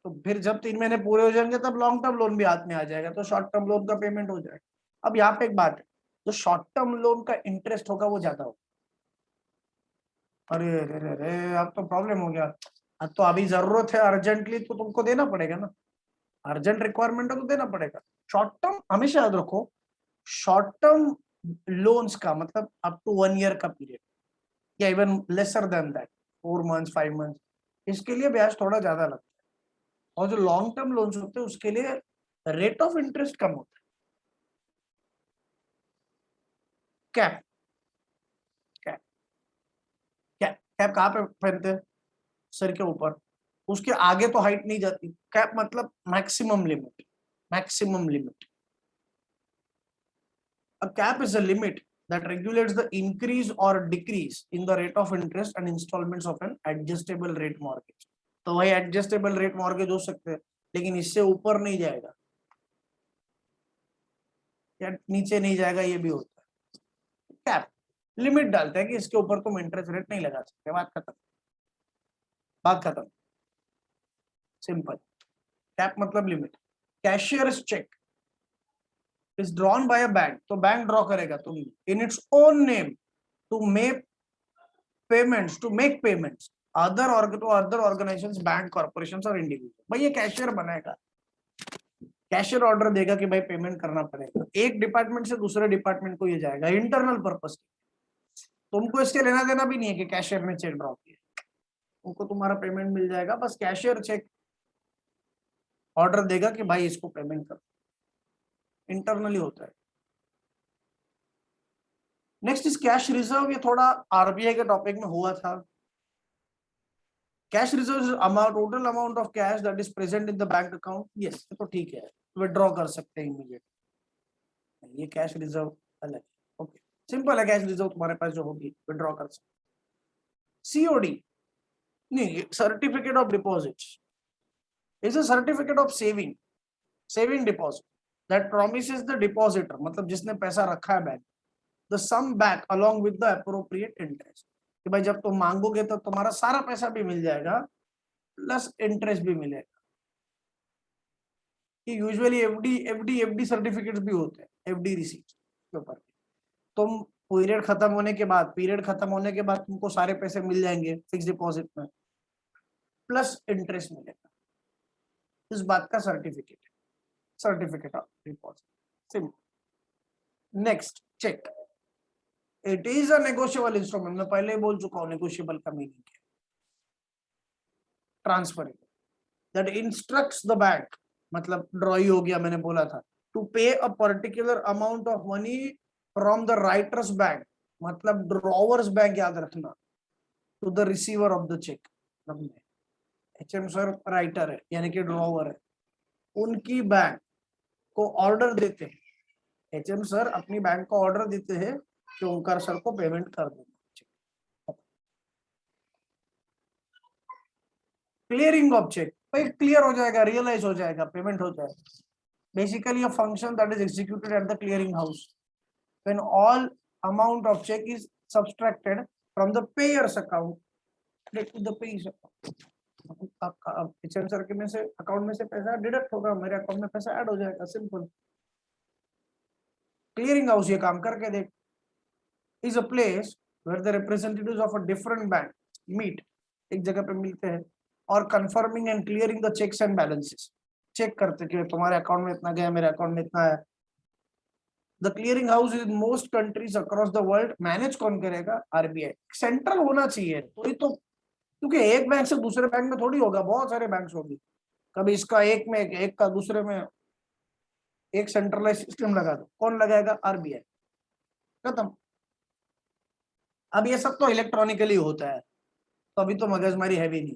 A: तो फिर जब 3 महीने पूरे हो जाएंगे तब लॉन्ग टर्म लोन भी हाथ में आ जाएगा, तो शॉर्ट टर्म लोन का पेमेंट हो जाएगा। अब यहाँ पे एक बात है, जो शॉर्ट टर्म लोन का इंटरेस्ट होगा वो ज्यादा होगा। अरे अरे अरे, अब तो प्रॉब्लम हो गया। अब तो अभी जरूरत है अर्जेंटली, तो तुमको देना पड़ेगा ना, अर्जेंट रिक्वायरमेंट है तो देना पड़ेगा। शॉर्ट टर्म हमेशा याद रखो, शॉर्ट टर्म लोन्स का मतलब अप टू 1 ईयर का पीरियड, या even lesser than that, 4 months 5 months, इसके लिए ब्याज थोड़ा ज्यादा लगता है। और जो लॉन्ग टर्म लोन्स होते हैं उसके लिए रेट ऑफ इंटरेस्ट कम होता है। कैप, कैप, कैप, कैप कहाँ पे पहनते हैं? सर के ऊपर, उसके आगे तो हाइट नहीं जाती। कैप मतलब maximum limit, maximum limit. A cap is a limit that regulates the increase or decrease in the rate of interest and installments of an adjustable rate mortgage. तो वही एडजस्टेबल रेट मॉर्गेज हो सकते हैं, लेकिन इससे ऊपर नहीं जाएगा या नीचे नहीं जाएगा, ये भी होता है। कैप लिमिट डालते हैं कि इसके ऊपर तुम इंटरेस्ट रेट नहीं लगा सकते, बात खत्म, बात खत्म, सिंपल। कैप मतलब limit. Cashier's check is drawn by a bank, तो बैंक ड्रॉ करेगा तुम in its own name to make payments other organizations, bank, corporations और individuals। भाई ये कैशियर बनाएगा, कैशियर ऑर्डर देगा कि भाई पेमेंट करना पड़ेगा, एक डिपार्टमेंट से दूसरे डिपार्टमेंट को ये जाएगा इंटरनल पर्पस। तुमको इसके लेना देना भी नहीं है कि कैशियर ने चेक ड्रॉ किया, तुमको तुम्हारा पेमेंट मिल जाएगा, बस कैशियर चेक ऑर्डर देगा कि भाई इसको पेमेंट कर, इंटरनली होता है। नेक्स्ट इज कैश रिजर्व, ये थोड़ा आरबीआई के टॉपिक में हुआ था। Cash reserve is amount, total amount of cash that is present in the bank account. Yes, तो ठीक है, विड्रॉ कर सकते हैं इमीडिएट, ये कैश रिजर्व अलग। ओके, सिंपल है, कैश रिजर्व तुम्हारे पास जो होगी विड्रॉ कर सकते। सीओडी नहीं, certificate of deposit is a certificate of saving deposit that promises the depositor, मतलब जिसने पैसा रखा है bank, the sum back along with the appropriate interest, कि भाई जब तुम मांगोगे तो तुम्हारा सारा पैसा भी मिल जाएगा प्लस इंटरेस्ट भी मिलेगा। कि यूजुअली एफडी सर्टिफिकेट्स भी होते हैं, एफडी रिसीट्स के ऊपर। तुम पीरियड खत्म होने के बाद तुमको सारे पैसे मिल जाएंगे फिक्स डिपॉजिट में, प्लस इंटरेस्ट मिलेगा, इस बात का certificate of deposit, simple. Next, check, it is a negotiable instrument, मैं पहले ही बोल चुका हूं नेगोशिएबल का मीनिंग है transferable, that instructs the bank, मतलब ड्रॉई हो गया मैंने बोला था, to pay a particular amount of money from the writer's bank, मतलब ड्रॉवर्स बैंक याद रखना, to the receiver of the check. Hmm sir writer है यानी कि ड्रॉवर है, उनकी बैंक को ऑर्डर देते हैं, एचएम सर अपनी बैंक को ऑर्डर देते हैं कि ओंकार सर को पेमेंट कर देना। क्लियरिंग ऑफ चेक, भाई क्लियर हो जाएगा, रियलाइज हो जाएगा, पेमेंट हो जाएगा। Basically a function that is executed at the clearing house. when all amount of check is subtracted from the payer's account to the payer's account. HM sir के में से अकाउंट में से पैसा डिडक्ट होगा, मेरे अकाउंट में पैसा ऐड हो जाएगा, सिंपल। क्लियरिंग हाउस ये काम करके देख। is a place where the representatives of a different bank meet, एक जगह पे मिलते हैं और confirming and clearing the checks and balances, check करते कि तुम्हारे अकाउंट में इतना गया, मेरे अकाउंट में इतना है। The clearing house in most countries across the world manage कौन करेगा? RBI। सेंट्रल होना चाहिए तो क्योंकि एक बैंक से दूसरे बैंक में थोड़ी होगा, बहुत सारे बैंक होंगे, कभी इसका एक में एक का दूसरे में, एक सेंट्रलाइज सिस्टम लगा दो, कौन लगाएगा? RBI। खत्म। अब ये सब तो इलेक्ट्रॉनिकली होता है, तो अभी तो मगजमारी है भी नहीं।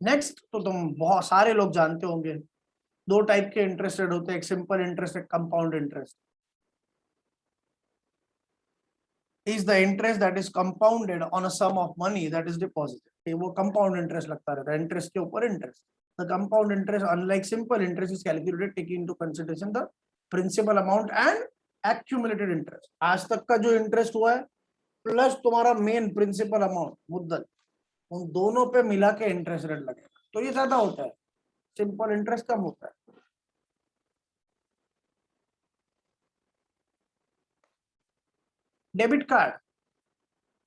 A: नेक्स्ट तो तुम बहुत सारे लोग जानते होंगे, दो टाइप के इंटरेस्ट रेट होते हैं, एक सिंपल इंटरेस्ट, एक compound interest. Is the interest that is compounded on a sum of money that is deposited, वो कंपाउंड इंटरेस्ट लगता रहता है, इंटरेस्ट के ऊपर interest. The compound interest unlike simple interest is calculated taking into consideration the principal amount and accumulated interest. आज तक का जो इंटरेस्ट हुआ है प्लस तुम्हारा मेन प्रिंसिपल अमाउंट मुद्दल, उन दोनों पे मिला के इंटरेस्ट रेट लगेगा, तो ये ज्यादा होता है, सिंपल इंटरेस्ट कम होता है। Debit card,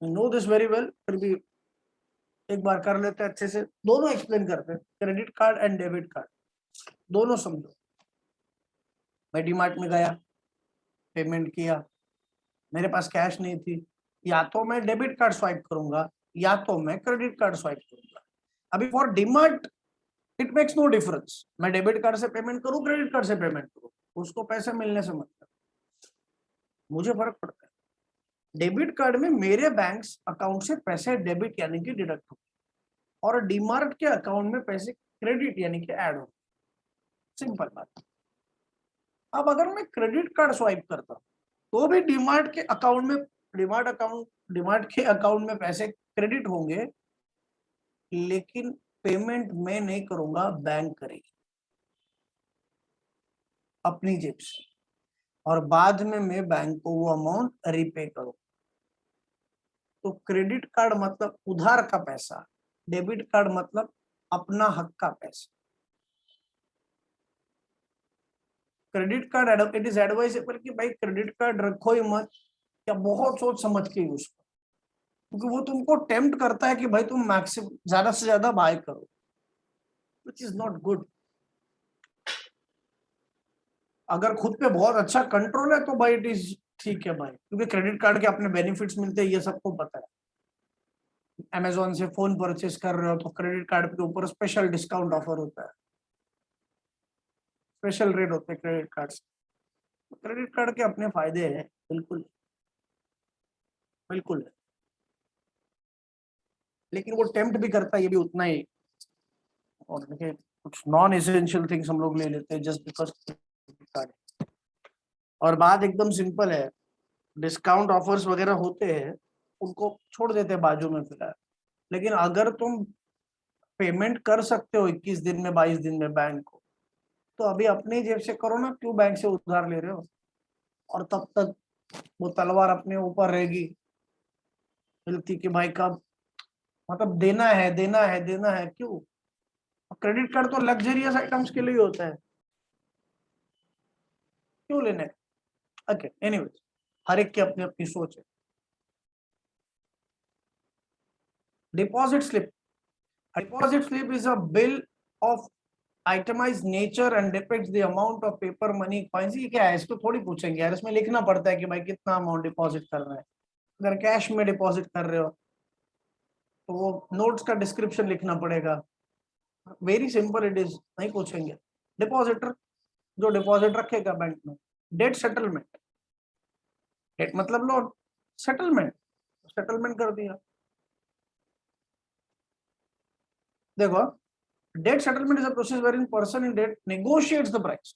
A: know this very well, फिर भी एक बार कर लेते हैं अच्छे से, दोनों एक्सप्लेन करते हैं, credit card and debit card दोनों समझो। मैं डीमार्ट में गया, पेमेंट किया, मेरे पास कैश नहीं थी, या तो मैं डेबिट कार्ड स्वाइप करूंगा या तो मैं क्रेडिट कार्ड स्वाइप करूंगा। अभी for DMart it makes no difference, मैं डेबिट कार्ड से पेमेंट करूं क्रेडिट कार्ड से पेमेंट करूं, उसको पैसे मिलने से मतलब, मुझे फर्क पड़ता है। डेबिट कार्ड में मेरे बैंक अकाउंट से पैसे डेबिट यानी कि डिडक्ट हो, और डीमार्ट के अकाउंट में पैसे क्रेडिट यानी कि ऐड हो, सिंपल बात। अब अगर मैं क्रेडिट कार्ड स्वाइप करता हूं तो भी डीमार्ट के अकाउंट में डिमार्ट के अकाउंट में पैसे क्रेडिट होंगे, लेकिन पेमेंट मैं नहीं करूंगा, बैंक करेगी अपनी जेब से, और बाद में मैं बैंक को वो अमाउंट रीपे करूं। तो क्रेडिट कार्ड मतलब उधार का पैसा, डेबिट कार्ड मतलब अपना हक का पैसा। Credit card it is advisable कि भाई क्रेडिट कार्ड रखो ही मत, या बहुत सोच समझ के यूज करो, क्योंकि वो तुमको टेम्प्ट करता है कि भाई तुम मैक्सिमम ज्यादा से ज्यादा बाय करो, विच इज नॉट गुड। अगर खुद पे बहुत अच्छा कंट्रोल है तो भाई इट इज ठीक है भाई, क्योंकि क्रेडिट कार्ड के अपने बेनिफिट्स मिलते हैं, ये सबको पता है। अमेजोन से फोन परचेस कर रहे हो तो क्रेडिट कार्ड के ऊपर स्पेशल डिस्काउंट ऑफर होता है, स्पेशल रेट होते हैं क्रेडिट कार्ड से। क्रेडिट कार्ड के अपने फायदे हैं, बिल्कुल बिल्कुल, लेकिन वो टेम्प्ट भी करता है, ये भी उतना ही। और देखिए कुछ नॉन एसेंशियल थिंग्स हम लोग ले लेते हैं जस्ट बिकॉज क्रेडिट कार्ड। और बात एकदम सिंपल है, डिस्काउंट ऑफर्स वगैरह होते हैं उनको छोड़ देते हैं बाजू में फिलहाल, लेकिन अगर तुम पेमेंट कर सकते हो 21 दिन में 22 दिन में बैंक को, तो अभी अपनी जेब से करो ना, क्यों बैंक से उधार ले रहे हो? और तब तक वो तलवार अपने ऊपर रहेगी मिलती कि भाई कब, मतलब देना है देना है देना है, क्यों? क्रेडिट कार्ड तो लग्जरियस आइटम्स के लिए होता है, क्यों लेने? ओके एनीवेज, हर एक की अपनी अपनी सोच है। Deposit slip, deposit slip is a bill of itemized nature and depicts the amount of paper money coins। ये क्या है, इसको थोड़ी पूछेंगे यार, इसमें लिखना पड़ता है कि भाई कितना अमाउंट डिपॉजिट करना है। अगर कैश में डिपॉजिट कर रहे हो तो वो नोट्स का डिस्क्रिप्शन लिखना पड़ेगा, वेरी सिंपल इट इज, नहीं पूछेंगे। डिपॉजिटर जो डिपॉजिट रखेगा बैंक में। डेट सेटलमेंट, डेट मतलब लोन, सेटलमेंट सेटलमेंट कर दिया। देखो, debt settlement is a process wherein person in debt negotiates the price.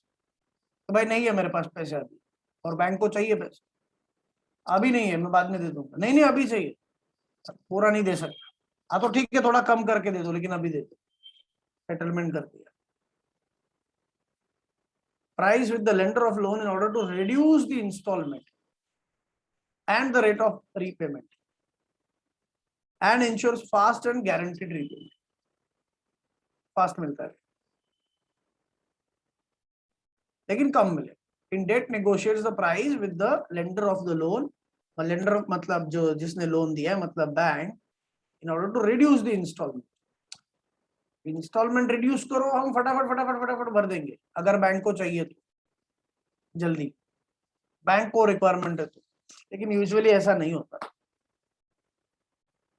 A: तो भाई नहीं है मेरे पास पैसे अभी, और बैंक को चाहिए पैसे, अभी नहीं है मैं बाद में दे दूंगा, नहीं नहीं अभी चाहिए, पूरा नहीं दे सकता, हाँ तो ठीक है थोड़ा कम करके दे दो लेकिन अभी दे दो, सेटलमेंट कर दिया। price with the lender of loan in order to reduce the installment and the rate of repayment and ensures fast and guaranteed repayment. Fast मिलता है लेकिन कम मिले. In debt negotiates the price with the lender of the loan. Lender मतलब जो जिसने loan दिया है मतलब bank, in order to reduce the instalment. Instalment reduce करो, हम फटाफट फटाफट फटाफट भर देंगे अगर बैंक को चाहिए तो, जल्दी बैंक को रिक्वायरमेंट है तो. लेकिन यूजुअली ऐसा नहीं होता.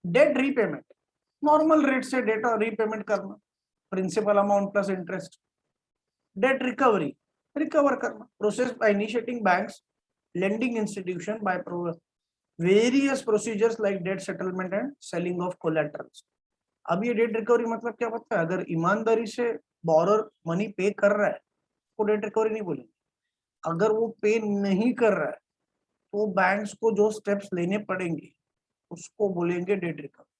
A: डेट रीपेमेंट, नॉर्मल रेट से डेट रीपेमेंट करना, principal amount plus interest. Debt recovery, recover करना, process by initiating banks lending institution by various procedures like debt settlement and selling of collaterals. अब ये डेट रिकवरी मतलब क्या पता है? अगर ईमानदारी से बोरर मनी पे कर रहा है वो डेट रिकवरी नहीं बोलेंगे. अगर वो पे नहीं कर रहा है तो बैंक्स को जो स्टेप्स लेने पड़ेंगे उसको बोलेंगे डेट रिकवरी.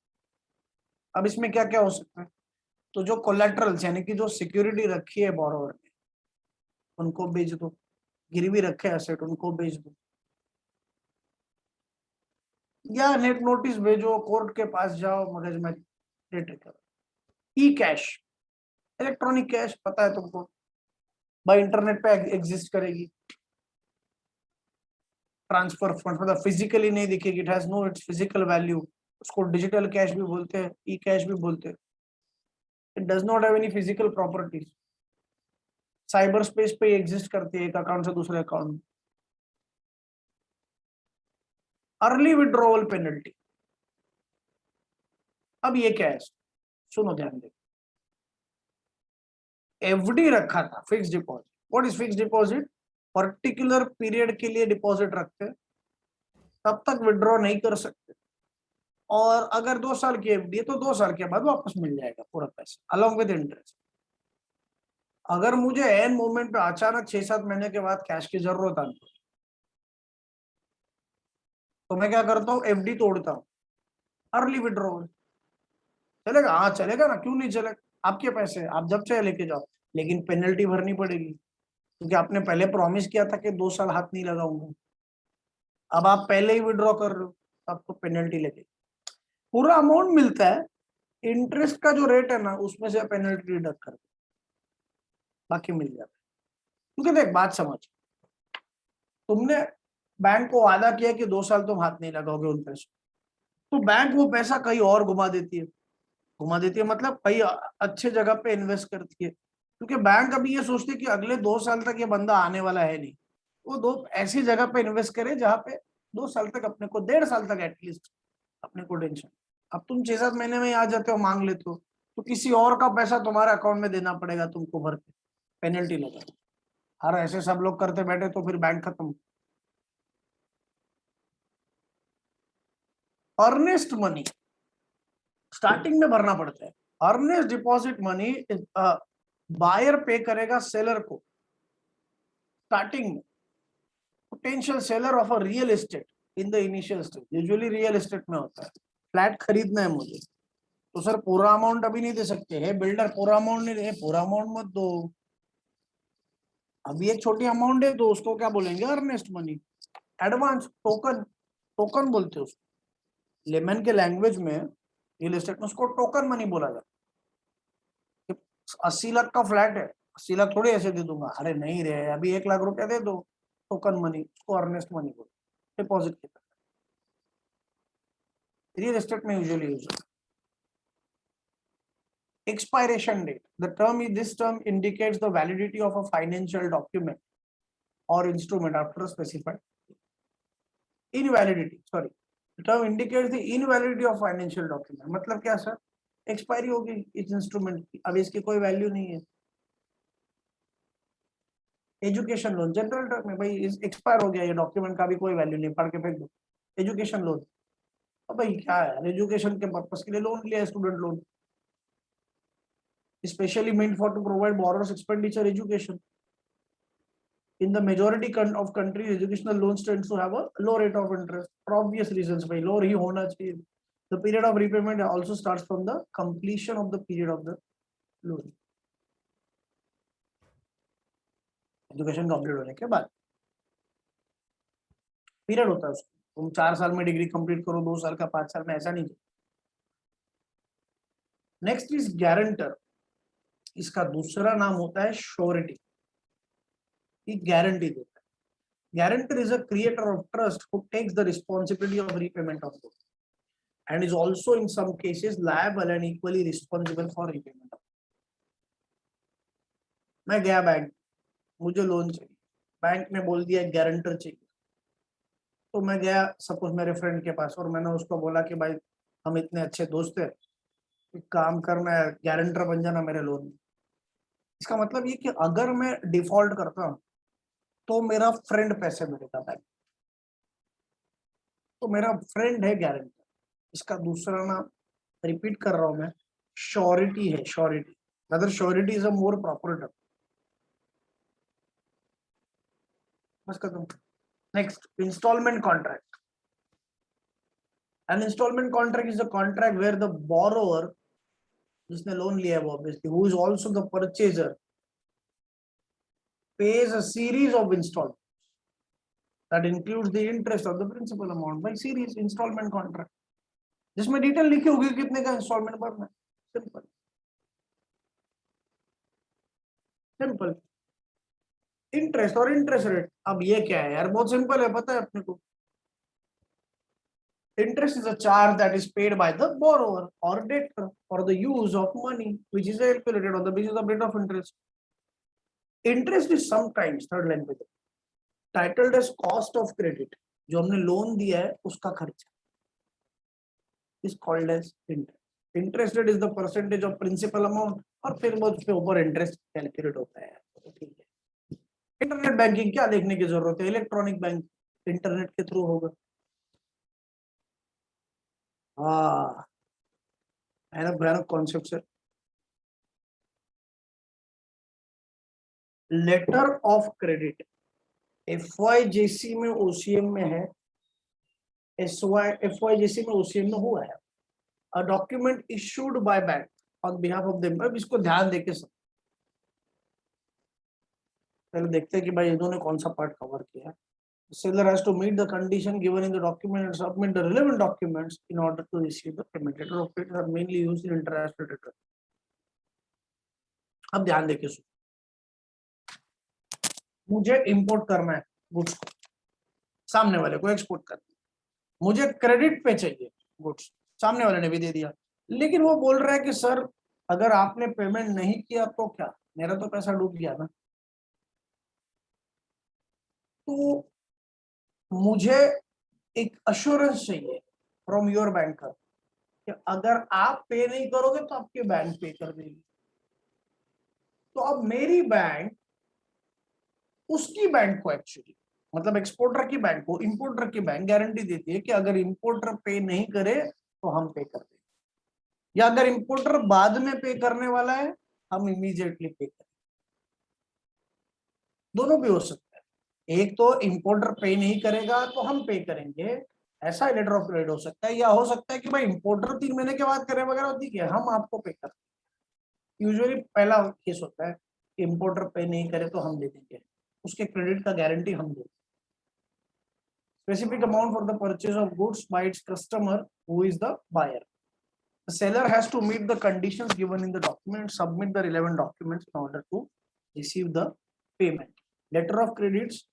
A: अब इसमें क्या क्या हो सकता है? तो जो कोलैटरल्स यानी कि जो सिक्योरिटी रखी है बोरोवर ने उनको बेच दो, गिरवी रखे एसेट उनको बेच दो, या नेट नोटिस भेजो, कोर्ट के पास जाओ, मगज में debt recovery. E cash, electronic cash पता है तुमको, बाय इंटरनेट पे एग्जिस्ट करेगी. ट्रांसफर फंड मतलब फिजिकली नहीं दिखेगी, it has no its physical value. उसको डिजिटल कैश भी बोलते हैं, ई कैश भी बोलते हैं. It does not have any physical properties. Cyber space पे एग्जिस्ट करती है एक अकाउंट से दूसरे अकाउंट में. Early withdrawal penalty. अब ये क्या है? सुनो ध्यान दे. एफडी रखा था, fix deposit. What is fix deposit? Particular period के लिए डिपॉजिट रखते हैं, तब तक विड्रॉ नहीं कर सकते. और अगर 2 साल की एफडी है तो 2 साल के बाद वापस मिल जाएगा पूरा पैसा अलॉन्ग विद इंटरेस्ट. अगर मुझे एन मोमेंट पे अचानक 6-7 महीने के बाद कैश की जरूरत आती है तो मैं क्या करता हूँ? एफडी तोड़ता हूँ, अर्ली विड्रॉवल. चलेगा? हाँ चलेगा ना, क्यों नहीं चलेगा? आपके पैसे, आप जब चाहे लेके जाओ, लेकिन पेनल्टी भरनी पड़ेगी क्योंकि आपने पहले प्रॉमिस किया था कि 2 साल हाथ नहीं लगाऊंगा. अब आप पहले ही विड्रॉ कर रहे हो, आपको पेनल्टी लगेगी. पूरा अमाउंट मिलता है, इंटरेस्ट का जो रेट है ना उसमें से पेनल्टी डिडक्ट कर दो, बाकी मिल जाता है. क्योंकि देख बात समझ, तुमने बैंक को वादा किया कि 2 साल तुम हाथ नहीं लगाओगे उन पैसों, तो बैंक वो पैसा कहीं और घुमा देती है. घुमा देती है मतलब कहीं अच्छे जगह पे इन्वेस्ट करती है. क्योंकि बैंक अभी ये सोचती है कि अगले 2 साल तक ये बंदा आने वाला है नहीं, वो दो ऐसी जगह पे इन्वेस्ट करे जहां पे 2 साल तक अपने को, 1.5 साल तक एटलीस्ट अपने को टेंशन. अब तुम 6-7 महीने में ही आ जाते हो, मांग लेते हो, तो किसी और का पैसा तुम्हारे अकाउंट में देना पड़ेगा तुमको भर के, पेनल्टी लगा. और ऐसे सब लोग करते बैठे तो फिर बैंक खत्म. अर्नेस्ट मनी स्टार्टिंग में भरना पड़ता है. अर्नेस्ट डिपॉजिट मनी बायर पे करेगा सेलर को स्टार्टिंग में. Potential seller of a real estate in the initial stage, usually real estate में होता है. फ्लैट खरीदना है मुझे, तो सर पूरा अमाउंट अभी नहीं दे सकते हैं, बिल्डर पूरा अमाउंट नहीं दे. पूरा अमाउंट मत दो, अभी एक छोटी अमाउंट है तो उसको क्या बोलेंगे? Earnest money. Advance token, token बोलते हैं उसको. लेमन के लैंग्वेज में रियल एस्टेट में उसको टोकन मनी बोला जाता है. 80 लाख का फ्लैट है, 80 लाख थोड़ी ऐसे दे दूंगा, अरे नहीं रे अभी 1 लाख रुपया दे दो. टोकन मनी, उसको अर्नेस्ट मनी बोलते, डिपॉजिट के तरह. रियल एस्टेट में यूजुअली यूज होता है. Expiration date. This term indicates the validity of a financial document or instrument after a specified. Invalidity. Sorry. The term indicates the invalidity of financial document. मतलब क्या sir? Expiry होगी इस instrument की, अब इसकी कोई वैल्यू नहीं है. एजुकेशन लोन जनरल टर्म में, भाई एक्सपायर हो गया ये डॉक्यूमेंट का भी कोई वैल्यू नहीं, पढ़ के फेंक दो. एजुकेशन लोन, अब भाई क्या है? एजुकेशन के पर्पस के लिए लोन लिया, student loan, especially meant for to provide borrowers expenditure education. In the majority of countries, educational loans tend to have a low rate of interest for obvious reasons. भाई lower ही होना चाहिए. The period of repayment also starts from the completion of the period of the loan. Education complete होने के बाद period होता है उसको, तुम 4 साल में डिग्री कंप्लीट करो, 2 साल का, 5 साल में, ऐसा नहीं। Next is guarantor. इसका दूसरा नाम होता है श्योरिटी, गारंटी देता है। Guarantor is a creator of trust who takes the responsibility of repayment of loan and is also in some cases liable and equally responsible for repayment. मैं गया bank, मुझे लोन चाहिए, बैंक ने बोल दिया guarantor चाहिए, तो मैं गया सपोज मेरे फ्रेंड के पास और मैंने उसको बोला कि भाई हम इतने अच्छे दोस्त हैं, एक काम करना है, गारंटर बन जाना मेरे लोन में। इसका मतलब ये कि अगर मैं डिफॉल्ट करता हूं तो मेरा फ्रेंड पैसे मिलेगा बैंक, तो मेरा फ्रेंड है गारंटर। इसका दूसरा नाम, रिपीट कर रहा हूं मैं, श्योरिटी है, surety. Other surety is a more proper term. बस खत्म। Next, instalment contract. An instalment contract is a contract where the borrower, जिसने लोन लिया है वो obviously, who is also the purchaser, pays a series of installments that includes the interest of the principal amount by series installment contract, जिसमें detail लिखी होगी कितने का instalment भरना है। Simple simple. इंटरेस्ट और इंटरेस्ट रेट, अब ये क्या है यार, बहुत सिंपल है, पता है अपने को। Interest is a charge that is paid by the borrower or debtor for the use of money which is calculated on the basis of rate of interest. Interest is sometimes, third line पे, titled as cost of credit, जो हमने loan दिया है उसका खर्चा, is called as interest. Interest rate is the percentage of principal amount, और फिर वो उसके ऊपर इंटरेस्ट कैलकुलेट होता है। तो ठीक है। इंटरनेट बैंकिंग क्या देखने की जरूरत है, इलेक्ट्रॉनिक बैंक इंटरनेट के थ्रू होगा। हाँ, भयानक कॉन्सेप्ट है। लेटर ऑफ क्रेडिट FYJC में, OCM में है, FYJC में, OCM में हुआ है। A document issued by bank on behalf of them। अब इसको ध्यान देके सब पहले देखते हैं कि भाई इन्होंने कौन सा पार्ट कवर किया है। Seller has to meet the condition given in the document and submit the relevant documents in order to receive the payment. Letter of credit are mainly used in international trade. अब ध्यान देके सुनो, मुझे import करना है goods को, सामने वाले को एक्सपोर्ट करना है, मुझे क्रेडिट पे चाहिए गुड्स, सामने वाले ने भी दे दिया, लेकिन वो बोल रहा है कि सर अगर आपने पेमेंट नहीं किया तो क्या, मेरा तो पैसा डूब गया ना। तो मुझे एक अश्योरेंस चाहिए फ्रॉम योर बैंकर कि अगर आप पे नहीं करोगे तो आपके बैंक पे कर देगी। तो अब मेरी बैंक उसकी बैंक को, एक्चुअली मतलब एक्सपोर्टर की बैंक को इंपोर्टर की बैंक गारंटी देती है कि अगर इंपोर्टर पे नहीं करे तो हम पे कर देंगे, या अगर इंपोर्टर बाद में पे करने वाला है हम इमीडिएटली पे करें। दोनों भी हो सकता है, एक तो इंपोर्टर पे नहीं करेगा तो हम पे करेंगे, ऐसा लेटर ऑफ क्रेडिट हो सकता है, या हो सकता है कि भाई इंपोर्टर 3 महीने के बाद करे वगैरह, ठीक है, हम आपको पे कर देंगे। यूजुअली पहला केस होता है, इंपोर्टर पे नहीं करे तो हम दे देंगे, उसके क्रेडिट का गारंटी हम देंगे। Specific amount for the purchase of goods by its customer who is the buyer. The seller has to meet the conditions given in the document and submit the relevant documents in order to receive the payment. Letter of credits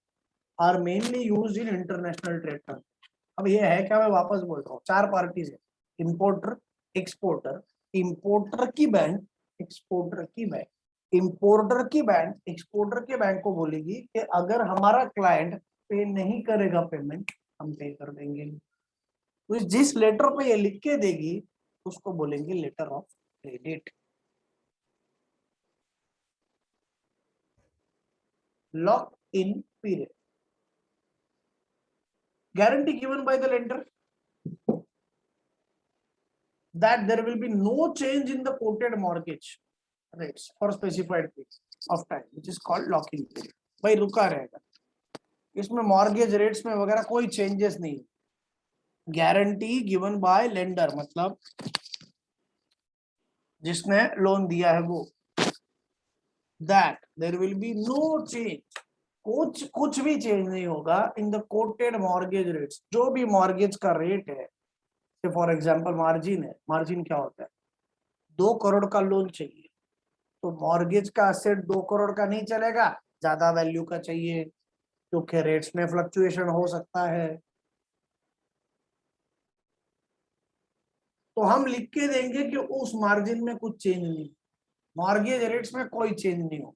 A: are mainly used in international trade transactions. अब ये है क्या, मैं वापस बोल रहा हूँ, 4 parties है, इंपोर्टर, एक्सपोर्टर, इंपोर्टर की बैंक, एक्सपोर्टर की बैंक। इंपोर्टर की बैंक एक्सपोर्टर के बैंक को बोलेगी कि अगर हमारा क्लाइंट पे नहीं करेगा पेमेंट हम पे कर देंगे। तो जिस लेटर पे ये लिख के देगी उसको बोलेंगे letter of credit. Lock in period, guarantee given by the lender that there will be no change in the quoted mortgage rates for specified period of time, which is called lock-in period। भाई रुका रहेगा, इसमें mortgage rates में वगैरह कोई changes नहीं। Guarantee given by lender मतलब जिसने लोन दिया है वो, that there will be no change कुछ भी चेंज नहीं होगा in the quoted mortgage rates. जो भी मॉर्गेज का रेट है, फॉर एग्जांपल मार्जिन है, मार्जिन क्या होता है, 2 करोड़ का लोन चाहिए तो मॉर्गेज का असेट 2 करोड़ का नहीं चलेगा, ज्यादा वैल्यू का चाहिए, क्योंकि रेट्स में फ्लक्चुएशन हो सकता है। तो हम लिख के देंगे कि उस मार्जिन में कुछ चेंज नहीं, मॉर्गेज रेट्स में कोई चेंज नहीं हो,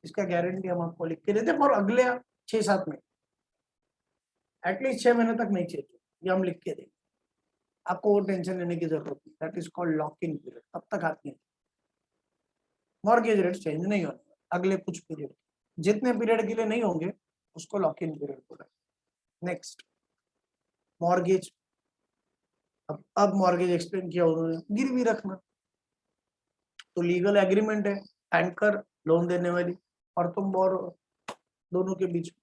A: इसका गारंटी हम आपको लिख के देते फॉर अगले 6-7 महीने, एटलीस्ट 6 महीने तक नहीं चेंज हो, ये हम लिख के देंगे। आपको वो टेंशन लेने की जरूरत नहीं, that is called lock in period. तब तक आती है मॉर्गेज रेट चेंज नहीं होने, अगले कुछ पीरियड, जितने पीरियड के लिए नहीं होंगे उसको लॉक इन पीरियड बोला। नेक्स्ट मॉर्गेज, अब मॉर्गेज एक्सप्लेन किया उन्होंने, गिरवी रखना, तो लीगल एग्रीमेंट है बैंकर लोन देने वाली और तुम बोरो, दोनों के बीच।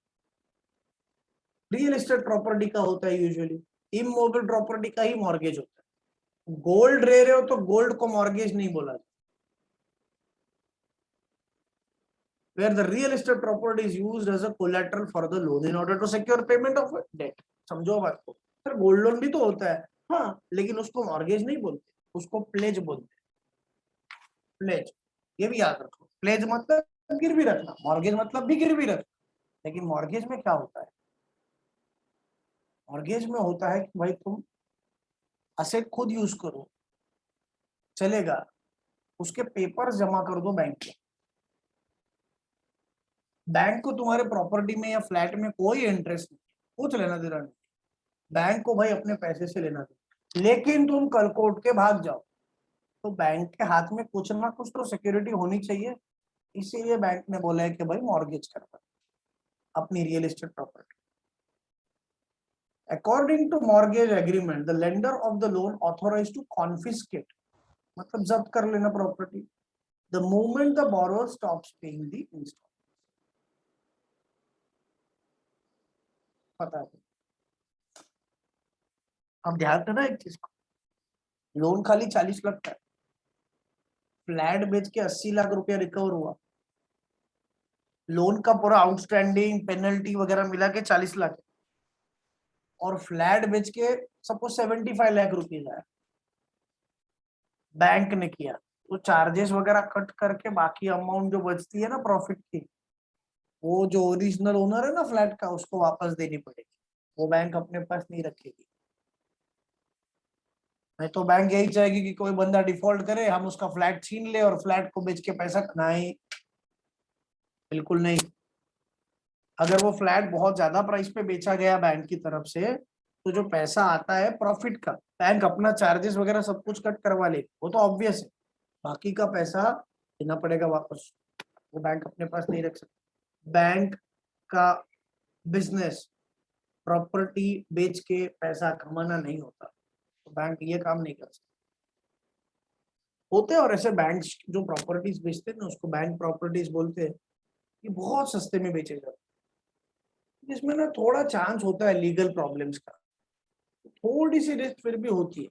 A: रियल एस्टेट प्रॉपर्टी का होता है यूजुअली, इमोबल प्रॉपर्टी का ही मॉर्गेज होता है। गोल्ड ले रहे हो तो गोल्ड को मॉर्गेज नहीं बोला जाता, where the real estate property is used as a collateral for the loan in order to secure payment of debt। समझो बात को, सर गोल्ड लोन भी तो होता है, हाँ, लेकिन उसको मॉर्गेज नहीं बोलते, उसको प्लेज बोलते हैं। प्लेज, ये भी याद रखो, प्लेज मतलब गिरवी रखना, मॉर्गेज मतलब भी गिरवी रखना। लेकिन मॉर्गेज में क्या होता है, मॉर्गेज में होता है कि भाई तुम असेट खुद यूज करो, चलेगा, उसके पेपर जमा कर दो बैंक में, बैंक को तुम्हारे प्रॉपर्टी में या फ्लैट में कोई इंटरेस्ट नहीं, कुछ लेना देना नहीं, बैंक को भाई अपने पैसे से लेना देना। लेकिन तुम कल कोर्ट के भाग जाओ तो बैंक के हाथ में कुछ ना कुछ तो सिक्योरिटी होनी चाहिए, इसीलिए बैंक ने बोला है कि भाई मॉर्गेज करना अपनी real estate property. According to mortgage agreement the lender of the loan authorize to confiscate, मतलब जब्त कर लेना property, the moment the borrower stops paying the instalment. पता है, अब ध्यान देना एक चीज को, लोन खाली 40 लाख का है, फ्लैट बेच के 80 लाख रुपया रिकवर हुआ, लोन का पूरा आउटस्टैंडिंग पेनल्टी वगैरह मिला के 40 लाख, और फ्लैट बेच के सपोज 75 लाख रुपीज आया, बैंक ने किया, तो चार्जेस वगैरह कट करके बाकी अमाउंट जो बचती है ना प्रॉफिट की, वो जो ओरिजिनल ओनर है ना फ्लैट का, उसको वापस देनी पड़ेगी, वो बैंक अपने पास नहीं रखेगी। नहीं तो बैंक यही चाहेगी कि कोई बंदा डिफॉल्ट करे, हम उसका फ्लैट छीन ले और फ्लैट को बेच के पैसा, नहीं, बिल्कुल नहीं। अगर वो फ्लैट बहुत ज्यादा प्राइस पे बेचा गया बैंक की तरफ से, तो जो पैसा आता है प्रॉफिट का, बैंक अपना चार्जेस वगैरह सब कुछ कट करवा ले, वो तो ऑब्वियस है, बाकी का पैसा देना पड़ेगा वापस, वो बैंक अपने पास नहीं रख सकता। बैंक का बिजनेस प्रॉपर्टी बेच के पैसा कमाना नहीं होता, तो बैंक ये काम नहीं कर सकता। होते हैं और ऐसे बैंक जो प्रॉपर्टीज बेचते हैं ना, उसको बैंक प्रॉपर्टीज बोलते हैं, ये बहुत सस्ते में बेचे जाते हैं, जिसमें ना थोड़ा चांस होता है लीगल प्रॉब्लम्स का, थोड़ी सी रिस्क फिर भी होती है,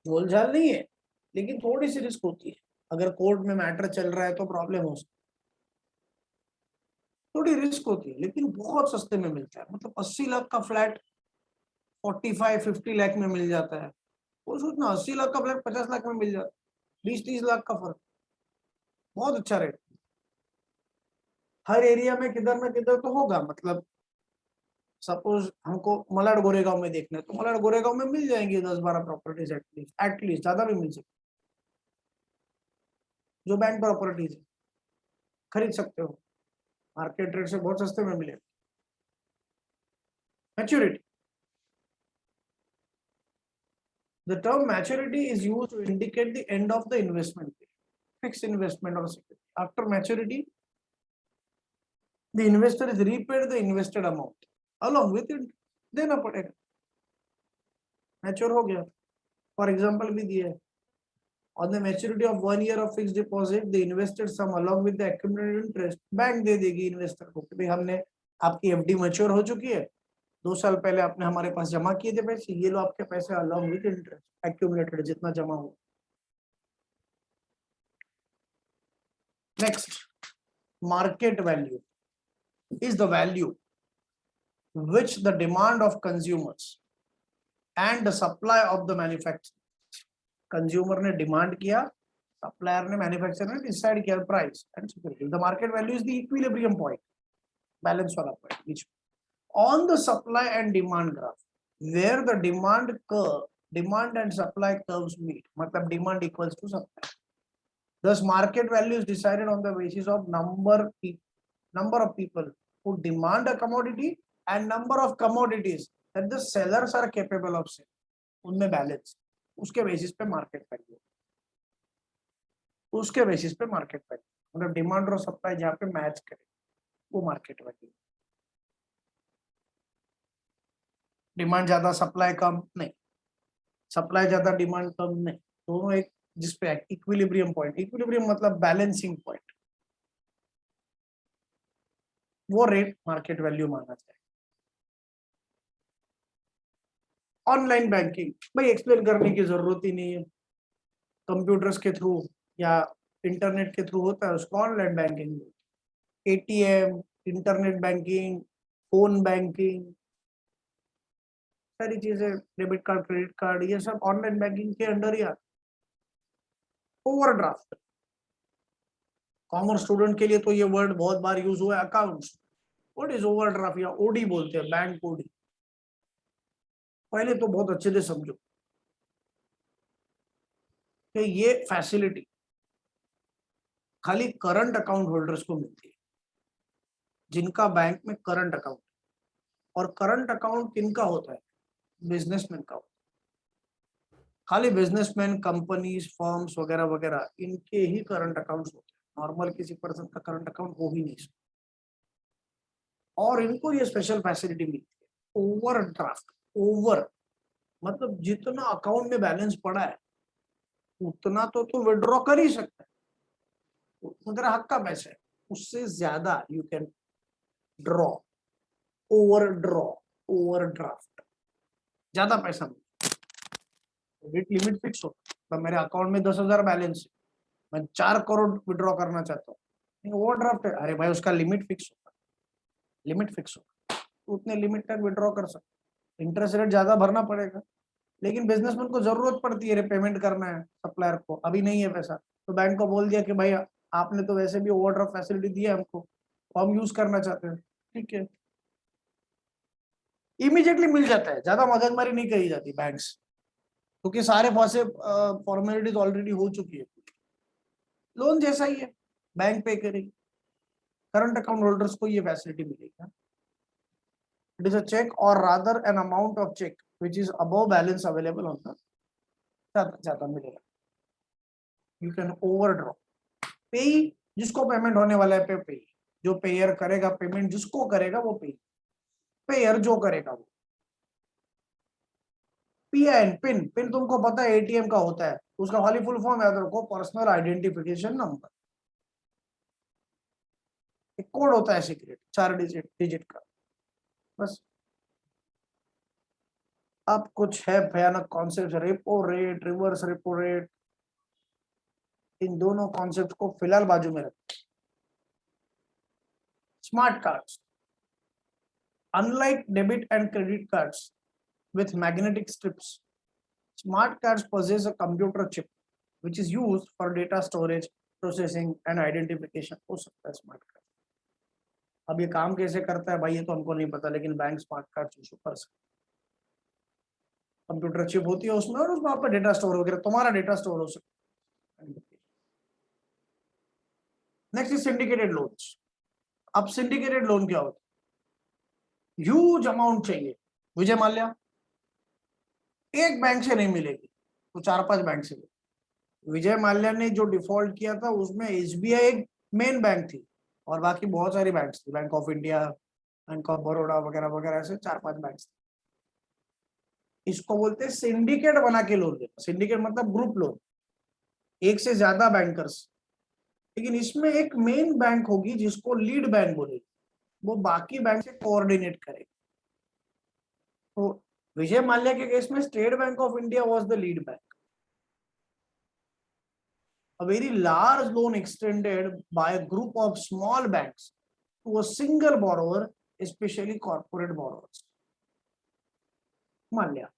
A: झोलझाल नहीं है, लेकिन थोड़ी सी रिस्क होती है। अगर कोर्ट में मैटर चल रहा है तो प्रॉब्लम हो सकती है, थोड़ी रिस्क होती है, लेकिन बहुत सस्ते में मिलता है। मतलब 80 लाख का फ्लैट 45-50 लाख में मिल जाता है, वो सोचना 80 लाख का फ्लैट 50 लाख में मिल जाता है, 20-30 लाख का फर्क, बहुत अच्छा रेट। हर एरिया में किधर ना किधर तो होगा, मतलब सपोज हमको मलाड गोरेगांव में देखना है तो मलाड गोरेगांव में मिल जाएंगे 10-12 प्रॉपर्टीज एटलीस्ट ज्यादा भी मिल सकती, जो बैंक प्रॉपर्टीज है, खरीद सकते हो, मार्केट रेट से बहुत सस्ते में मिलेगा। Maturity, the term maturity is used to indicate the end of the investment, fix investment और security. After maturity the investor is repaid the invested amount along with interest, देना पड़ेगा, मैच्योर हो गया। फॉर एग्जांपल भी दिया है, on the maturity of 1 year of fixed deposit the invested sum along with the accumulated interest, bank दे देगी investor को कि भाई हमने, आपकी एफडी मैच्योर हो चुकी है, 2 साल पहले आपने हमारे पास जमा किए थे पैसे, ये लो आपके पैसे अलॉन्ग विद इंटरेस्ट एक्यूमुलेटेड, जितना जमा हो। Next market value is the value which the demand of consumers and the supply of the manufacturer. Consumer ने demand किया, supplier ने manufacturer ने decide किया price and security. The market value is the equilibrium point, balance वाला point. Which on the supply and demand graph, where the demand and supply curves meet, मतलब demand equals to supply. Thus, market value is decided on the basis of number of people who demand a commodity and number of commodities that the sellers are capable of selling. उनमें balance. उसके basis पे market value. उसके basis पे market value. मतलब demand और supply जहाँ पे match करे, वो market value. Demand ज़्यादा supply कम नहीं. Supply ज़्यादा demand कम नहीं. दोनों एक जिसपे इक्विलिब्रियम पॉइंट, इक्विलिब्रियम मतलब बैलेंसिंग पॉइंट, वो रेट मार्केट वैल्यू माना जाए. ऑनलाइन बैंकिंग भाई एक्सप्लेन करने की जरूरत ही नहीं है, कंप्यूटर्स के थ्रू या इंटरनेट के थ्रू होता है, उसको online banking. ATM, internet banking, phone banking, सारी चीजें, डेबिट कार्ड, क्रेडिट कार्ड, ये सब ऑनलाइन बैंकिंग के अंडर ही आते. ओवरड्राफ्ट, कॉमर्स स्टूडेंट के लिए तो ये वर्ड बहुत बार यूज हुआ है, अकाउंट्स. व्हाट इज ओवरड्राफ्ट या ओडी बोलते हैं, बैंक ओडी. पहले तो बहुत अच्छे से समझो कि ये फैसिलिटी खाली करंट अकाउंट होल्डर्स को मिलती है जिनका बैंक में करंट अकाउंट. और करंट अकाउंट किनका होता है? बिजनेसमैन का होता है. खाली बिजनेसमैन, कंपनीज, फर्म्स वगैरह वगैरह, इनके ही करंट अकाउंट्स होते हैं. नॉर्मल किसी पर्सन का करंट अकाउंट हो ही नहीं सकता. और इनको ये स्पेशल फैसिलिटी मिलती है, ओवरड्राफ्ट. ओवर मतलब जितना अकाउंट में बैलेंस पड़ा है उतना तो विड्रॉ कर ही सकता है, मगर हक का पैसा है, उससे ज्यादा you can draw. Overdraw, overdraft, ज्यादा पैसा क्रेडिट लिमिट फिक्स हो. तो मेरे अकाउंट में 10,000 बैलेंस है, मैं 4 करोड़ विड्रॉ करना चाहता हूँ, ओवरड्राफ्ट है, अरे भाई उसका लिमिट फिक्स होगा, लिमिट फिक्स होगा, उतने लिमिट तक विड्रॉ कर सकते. इंटरेस्ट रेट ज्यादा भरना पड़ेगा, लेकिन बिजनेसमैन को जरूरत पड़ती है, पेमेंट करना है सप्लायर को, अभी नहीं है पैसा, तो बैंक को बोल दिया कि भाई आपने तो वैसे भी ओवरड्राफ्ट फैसिलिटी दी है हमको, तो हम यूज करना चाहते हैं, ठीक है, इमीडिएटली मिल जाता है. ज्यादा मगजमारी नहीं करी जाती बैंक्स, क्योंकि सारे फॉर्मेलिटीज ऑलरेडी हो चुकी है. लोन जैसा ही है, बैंक पे करेगी, करंट अकाउंट होल्डर्स को ये फैसिलिटी मिलेगी. It is a check or rather an amount of check which is above balance available on the ज्यादा मिलेगा. You can overdraw. पे जिसको पेमेंट होने वाला है पे, जो पेयर करेगा पेमेंट, जिसको करेगा वो पेयर जो करेगा वो. PIN, पिन तुमको पता है एटीएम का होता है, उसका खाली फुल फॉर्म याद रखो, पर्सनल आइडेंटिफिकेशन नंबर. एक कोड होता है सीक्रेट, 4 डिजिट का, बस. अब कुछ है भयानक concept, repo rate, reverse repo rate, इन दोनों कॉन्सेप्ट को फिलहाल बाजू में रखें. Smart cards, unlike debit and credit cards with magnetic strips, smart cards possess a computer chip which is used for data storage, processing and identification. हो सकता है स्मार्ट कार्ड. अब ये काम कैसे करता है भाई, ये तो हमको नहीं पता, लेकिन बैंक स्मार्ट कार्ड इशू कर सकता है. कंप्यूटर चिप होती है उसमें, और उसमें आपका डेटा स्टोर वगैरह, तुम्हारा डेटा स्टोर हो सकता है. Next is syndicated loans. अब सिंडिकेटेड लोन क्या होता है? ह्यूज अमाउंट चाहिए. विजय माल्या एक बैंक से नहीं मिलेगी, तो 4-5 बैंक से. विजय माल्या ने जो डिफॉल्ट किया था उसमें एसबीआई एक मेन बैंक थी, और बाकी बहुत सारी बैंक थी, bank of India, bank of Baroda वगैरह वगैरह, ऐसे 4-5 बैंक थी. इसको बोलते हैं सिंडिकेट बना के लोन देना. सिंडिकेट मतलब ग्रुप लोन, एक से ज्यादा बैंकर्स, लेकिन इसमें एक मेन बैंक होगी जिसको लीड बैंक बोलेगी, वो बाकी बैंक से कोऑर्डिनेट करेगी. तो विजय माल्या के केस में state bank of India was the lead bank. a very large loan extended by a group of small banks to a single borrower, especially corporate borrowers. मान लिया,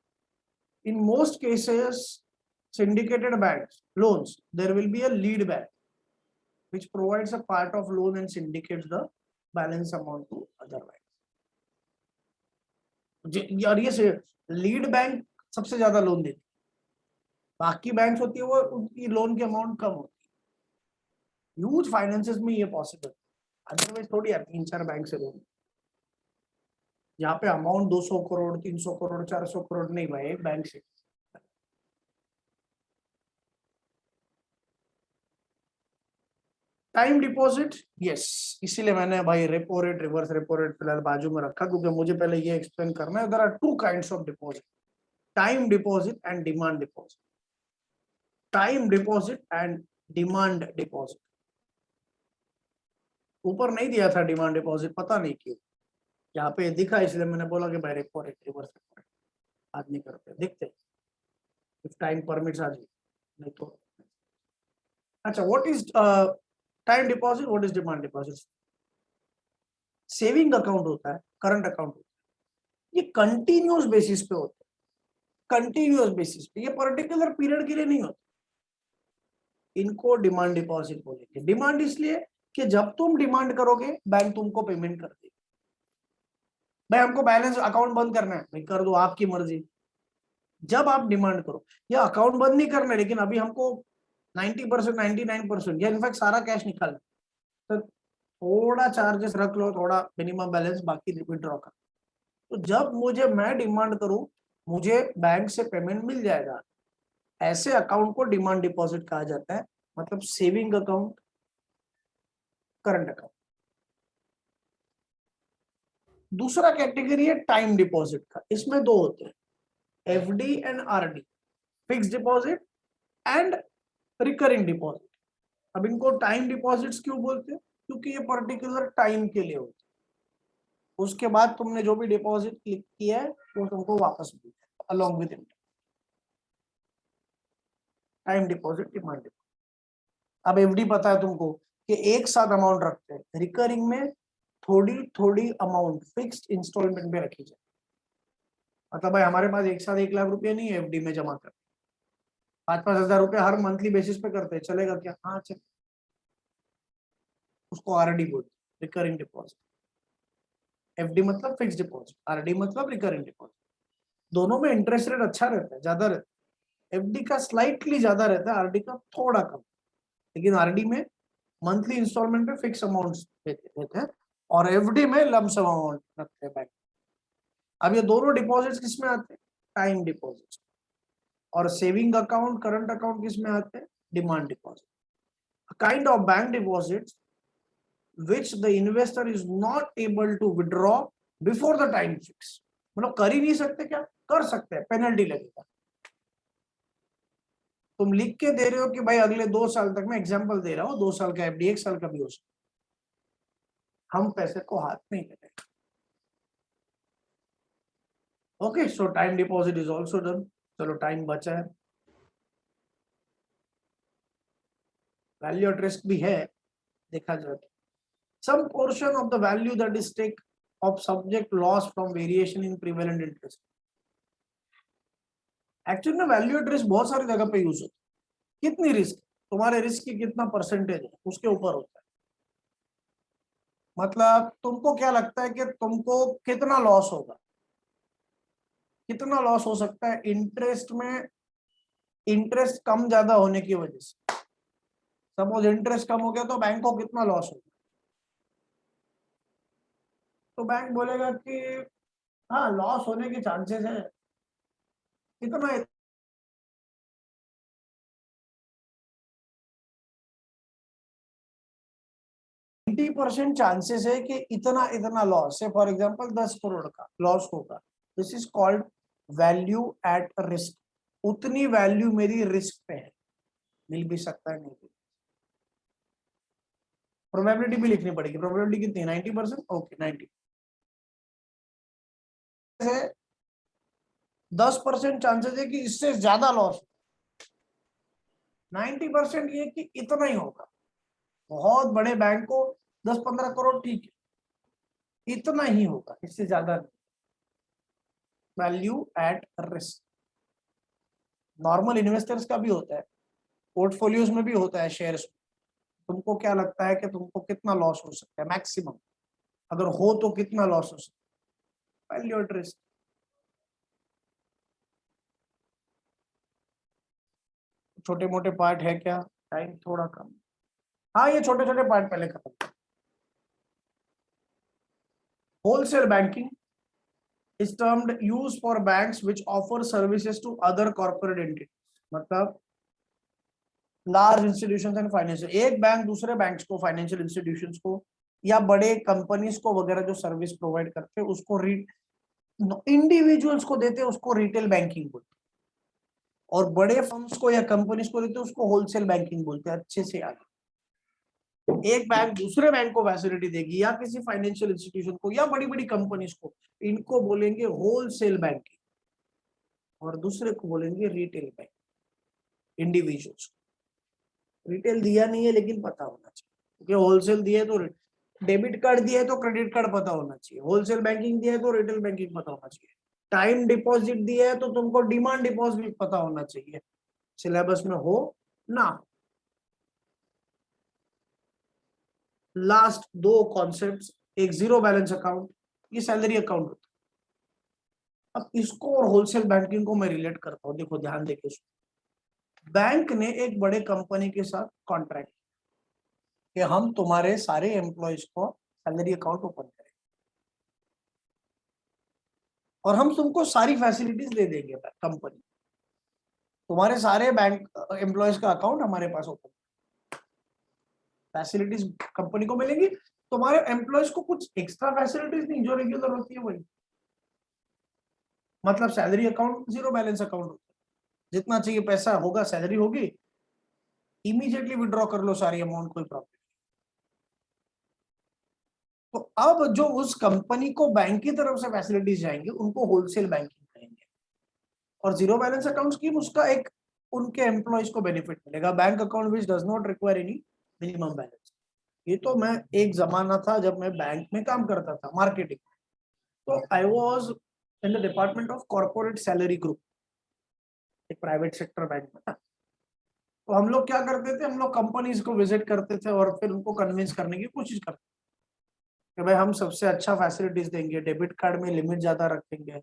A: in most cases syndicated banks loans, there will be a lead bank which provides a part of loan and syndicates the balance amount to other banks. और ये lead bank सबसे ज्यादा loan देती है, बाकी banks होती है वो उनकी लोन की अमाउंट कम होती है। ह्यूज फाइनेंसेस में ये पॉसिबल, अदरवाइज थोड़ी यार 3-4 बैंक से लोन, यहाँ पे अमाउंट 200 करोड़ 300 करोड़ 400 करोड़ नहीं भाई, एक बैंक से। टाइम डिपॉजिट, यस, इसीलिए मैंने भाई repo rate reverse repo rate फिलहाल बाजू में रखा, क्योंकि मुझे पहले ये एक्सप्लेन करना है। There are two kinds of deposit, time deposit and demand deposit. Time deposit and demand deposit, ऊपर नहीं दिया था डिमांड डिपॉजिट, पता नहीं क्यों यहाँ पे दिखा, इसलिए मैंने बोला कि भाई repo rate reverse repo rate आज नहीं करते, देखते इफ टाइम परमिट्स आज, नहीं तो। अच्छा, what is time deposit, what is demand deposit? Saving account होता है, करंट अकाउंट होता है, ये कंटिन्यूअस बेसिस पे होता है, कंटिन्यूअस बेसिस पे, ये पर्टिकुलर पीरियड के लिए नहीं होता, इनको डिमांड डिपॉजिट बोलेंगे। डिमांड इसलिए कि जब तुम डिमांड करोगे बैंक तुमको पेमेंट कर देगी। भाई हमको बैलेंस अकाउंट बंद करना है, भाई कर दो, आपकी मर्जी। जब आप डिमांड करो, या अकाउंट बंद नहीं करना है लेकिन अभी हमको 90% 99% या इनफैक्ट सारा कैश निकालना, तो थोड़ा चार्जेस रख लो, थोड़ा मिनिमम बैलेंस, बाकी विड्रॉ कर। तो जब मैं डिमांड करूं, मुझे बैंक से पेमेंट मिल जाएगा, ऐसे अकाउंट को डिमांड डिपॉजिट कहा जाता है, मतलब सेविंग अकाउंट, करंट अकाउंट। दूसरा कैटेगरी है टाइम डिपॉजिट का, इसमें दो होते हैं, FD and RD, fix deposit and recurring deposit. अब इनको टाइम डिपॉजिट्स क्यों बोलते हैं? क्योंकि ये पर्टिकुलर टाइम के लिए होते हैं, उसके बाद तुमने जो भी डिपॉजिट क्लिक किया है वो तुमको वापस मिल जाएगा along with interest. Time deposit, demand deposit. अब एफडी पता है तुमको कि एक साथ अमाउंट रखते हैं, रिकरिंग में थोड़ी थोड़ी अमाउंट फिक्स्ड इंस्टॉलमेंट में रखी जाए। मतलब भाई हमारे पास एक साथ 1 लाख रुपए नहीं है एफडी में जमा कर, 5-5 हजार रुपए हर मंथली बेसिस पे करते हैं, चलेगा क्या? हाँ चल, उसको आरडी बोलते हैं, रिकरिंग डिपॉजिट। एफडी मतलब फिक्स डिपॉजिट, आरडी मतलब रिकरिंग डिपॉजिट। दोनों में इंटरेस्ट रेट अच्छा रहता है, ज्यादा रहता है, एफडी का स्लाइटली ज्यादा रहता है, आरडी का थोड़ा कम, लेकिन आरडी में मंथली इंस्टॉलमेंट पे फिक्स अमाउंट देते हैं और एफडी में लमसम अमाउंट रखते हैं बैंक। अब ये दोनों डिपॉजिट्स किस में आते हैं? Time deposit. और सेविंग अकाउंट, करंट अकाउंट किस में आते हैं? Demand deposit. Kind of bank deposit which the investor is not able to withdraw before the time fix। मतलब कर ही नहीं सकते, क्या कर सकते हैं, पेनल्टी लगेगा। तुम लिख के दे रहे हो कि भाई अगले 2 साल तक, मैं एग्जांपल दे रहा हूँ, 2 साल का एफडी 1 साल का भी हो सकता, हम पैसे को हाथ नहीं लगाएंगे। Okay, so time deposit is also done. चलो टाइम बचा है, वैल्यू एट रिस्क भी है, देखा जाए। Some portion of the value that is stake of subject loss from variation in prevalent interest। Actually ना वैल्यू एट रिस्क बहुत सारी जगह पे यूज होता है। कितनी रिस्क, तुम्हारे रिस्क की कितना परसेंटेज है उसके ऊपर होता है। मतलब तुमको क्या लगता है कि तुमको कितना लॉस होगा, कितना लॉस हो सकता है इंटरेस्ट में, इंटरेस्ट कम ज्यादा होने की वजह से। सपोज इंटरेस्ट कम हो गया तो बैंक को कितना लॉस होगा, तो बैंक बोलेगा कि हाँ लॉस होने के चांसेस है कितना है, 90% चांसेस है कि इतना इतना लॉस है। फॉर एग्जांपल 10 करोड़ का लॉस होगा, this is called value at risk. उतनी वैल्यू मेरी रिस्क पे है, मिल भी सकता है, नहीं भी। प्रोबेबिलिटी भी लिखनी पड़ेगी, प्रोबेबिलिटी कितनी है? 90%। ओके 90 है, 10% चांसेस है कि इससे ज्यादा लॉस, 90% ये कि इतना ही होगा। बहुत बड़े बैंक को 10-15 करोड़ ठीक है, इतना ही होगा, इससे ज्यादा नहीं। Value at risk normal investors का भी होता है, पोर्टफोलियोज में भी होता है शेयर्स में। तुमको क्या लगता है कि तुमको कितना लॉस हो सकता है मैक्सिमम, अगर हो तो कितना लॉस हो सकता है? Value at risk. छोटे मोटे पार्ट है क्या, टाइम थोड़ा कम। हाँ ये छोटे छोटे पार्ट पहले खत्म। Wholesale banking is termed used for banks which offer services to other corporate entities। मतलब लार्ज इंस्टीट्यूशंस एंड फाइनेंशियल, एक बैंक दूसरे बैंक्स को, फाइनेंशियल इंस्टीट्यूशंस को या बड़े कंपनीज को वगैरह जो सर्विस प्रोवाइड करते हैं उसको इंडिविजुअल्स को देते हैं, उसको रिटेल बैंकिंग बोलते हैं। और बड़े फर्म्स को या कंपनीज को देते हैं उसको होलसेल बैंकिंग बोलते हैं। अच्छे से याद, एक बैंक दूसरे बैंक को फैसिलिटी देगी या किसी फाइनेंशियल इंस्टीट्यूशन को या बड़ी बड़ी कंपनीज को, इनको बोलेंगे होलसेल बैंकिंग, और दूसरे को बोलेंगे रिटेल बैंक। इंडिविजुअल्स रिटेल दिया नहीं है लेकिन पता होना चाहिए, क्योंकि होलसेल दिया है तो डेबिट कार्ड दिया है तो क्रेडिट कार्ड पता होना चाहिए, होलसेल बैंकिंग दिया है तो रिटेल बैंकिंग पता होना चाहिए, टाइम डिपॉजिट दिया है तो तुमको डिमांड डिपॉजिट पता होना चाहिए, सिलेबस में हो ना। लास्ट दो कॉन्सेप्ट्स, एक जीरो बैलेंस अकाउंट, ये सैलरी अकाउंट होता है। अब इसको और होलसेल बैंकिंग को मैं रिलेट करता हूँ, देखो ध्यान देके। बैंक ने एक बड़े कंपनी के साथ कॉन्ट्रैक्ट कि हम तुम्हारे सारे एम्प्लॉयज को सैलरी अकाउंट ओपन करें और हम तुमको सारी फैसिलिटीज दे देंगे। कंपनी तुम्हारे सारे बैंक एम्प्लॉयज का अकाउंट हमारे पास ओपन, फैसिलिटीज कंपनी को मिलेंगी, तुम्हारे एम्प्लॉयज को कुछ एक्स्ट्रा फैसिलिटीज नहीं, जो रेगुलर होती है वही। मतलब salary account zero balance account होता है, जितना चाहिए पैसा होगा, सैलरी होगी, इमीडिएटली विड्रॉ कर लो सारी अमाउंट, कोई प्रॉब्लम। तो अब जो उस कंपनी को बैंक की तरफ से फैसिलिटीज जाएंगे उनको होलसेल बैंकिंग कहेंगे। और जीरो बैलेंस अकाउंट स्कीम, उसका एक उनके एम्प्लॉयज को बेनिफिट मिलेगा, bank account which does not require any minimum balance. ये तो मैं, एक जमाना था जब मैं बैंक में काम करता था मार्केटिंग, तो I was in the department of corporate salary group, एक प्राइवेट सेक्टर बैंक में था। तो हम लोग क्या करते थे, हम लोग कंपनीज को विजिट करते थे और फिर उनको कन्विंस करने की कोशिश करते कि भाई हम सबसे अच्छा फैसिलिटीज देंगे, डेबिट कार्ड में लिमिट ज्यादा रखेंगे,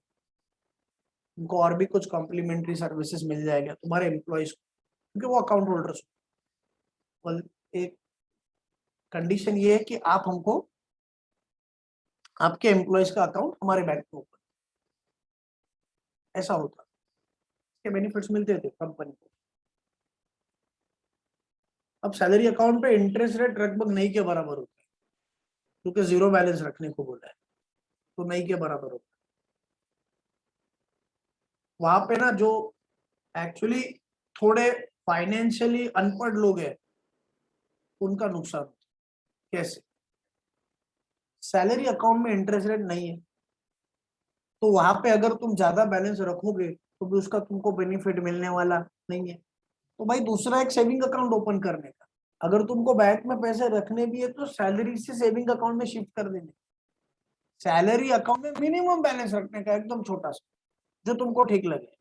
A: उनको और भी कुछ कॉम्प्लीमेंट्री सर्विसेज मिल जाएगा तुम्हारे एम्प्लॉयज को, क्योंकि वो अकाउंट होल्डर्स। एक कंडीशन ये है कि आप हमको आपके एम्प्लॉयज का अकाउंट हमारे बैंक में ओपन, ऐसा होता, इसके बेनिफिट्स मिलते थे कंपनी को। अब सैलरी अकाउंट पे इंटरेस्ट रेट लगभग नहीं के बराबर होता है, क्योंकि जीरो बैलेंस रखने को बोला है, तो नहीं के बराबर होता है। वहां पे ना जो एक्चुअली थोड़े फाइनेंशियली अनपढ़ लोग हैं उनका नुकसान होता है। कैसे? सैलरी अकाउंट में इंटरेस्ट रेट नहीं है, तो वहां पे अगर तुम ज्यादा बैलेंस रखोगे तो भी उसका तुमको बेनिफिट मिलने वाला नहीं है। तो भाई दूसरा एक सेविंग अकाउंट ओपन करने का, अगर तुमको बैंक में पैसे रखने भी है तो सैलरी से सेविंग अकाउंट में शिफ्ट कर देने। सैलरी अकाउंट में मिनिमम बैलेंस रखने का, एकदम छोटा सा, जो तुमको ठीक लगे।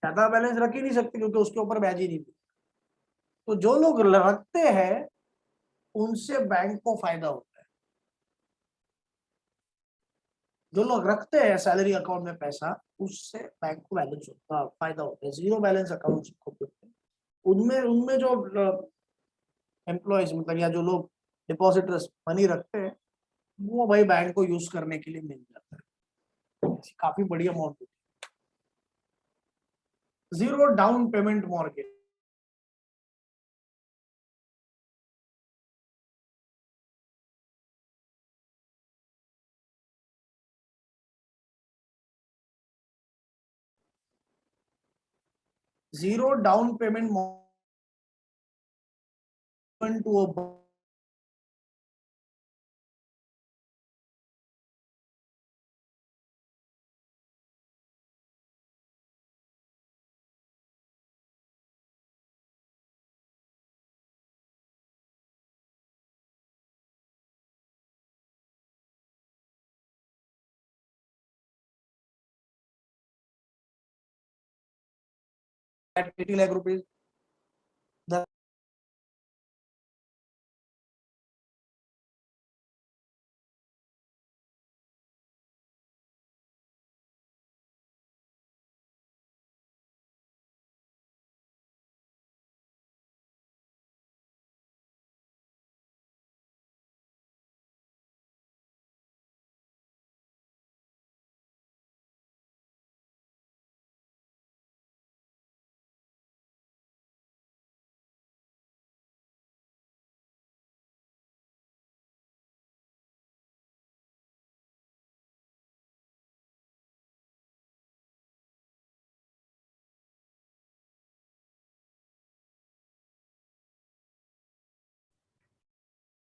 A: ज्यादा बैलेंस रख ही नहीं सकते क्योंकि उसके ऊपर ब्याज ही नहीं मिलती। तो जो लोग रखते हैं उनसे बैंक को फायदा होता है। जो लोग रखते हैं सैलरी अकाउंट में पैसा, उससे बैंक को बैलेंस होता फायदा होता है। जीरो बैलेंस अकाउंट उनमें उनमें जो एम्प्लॉयज मतलब या जो लोग डिपॉजिटर्स मनी रखते हैं, वो भाई बैंक को यूज करने के लिए मिल जाता है, काफी बड़ी अमाउंट होती है। Zero down payment mortgage, zero down payment to a at 80 lakh rupees.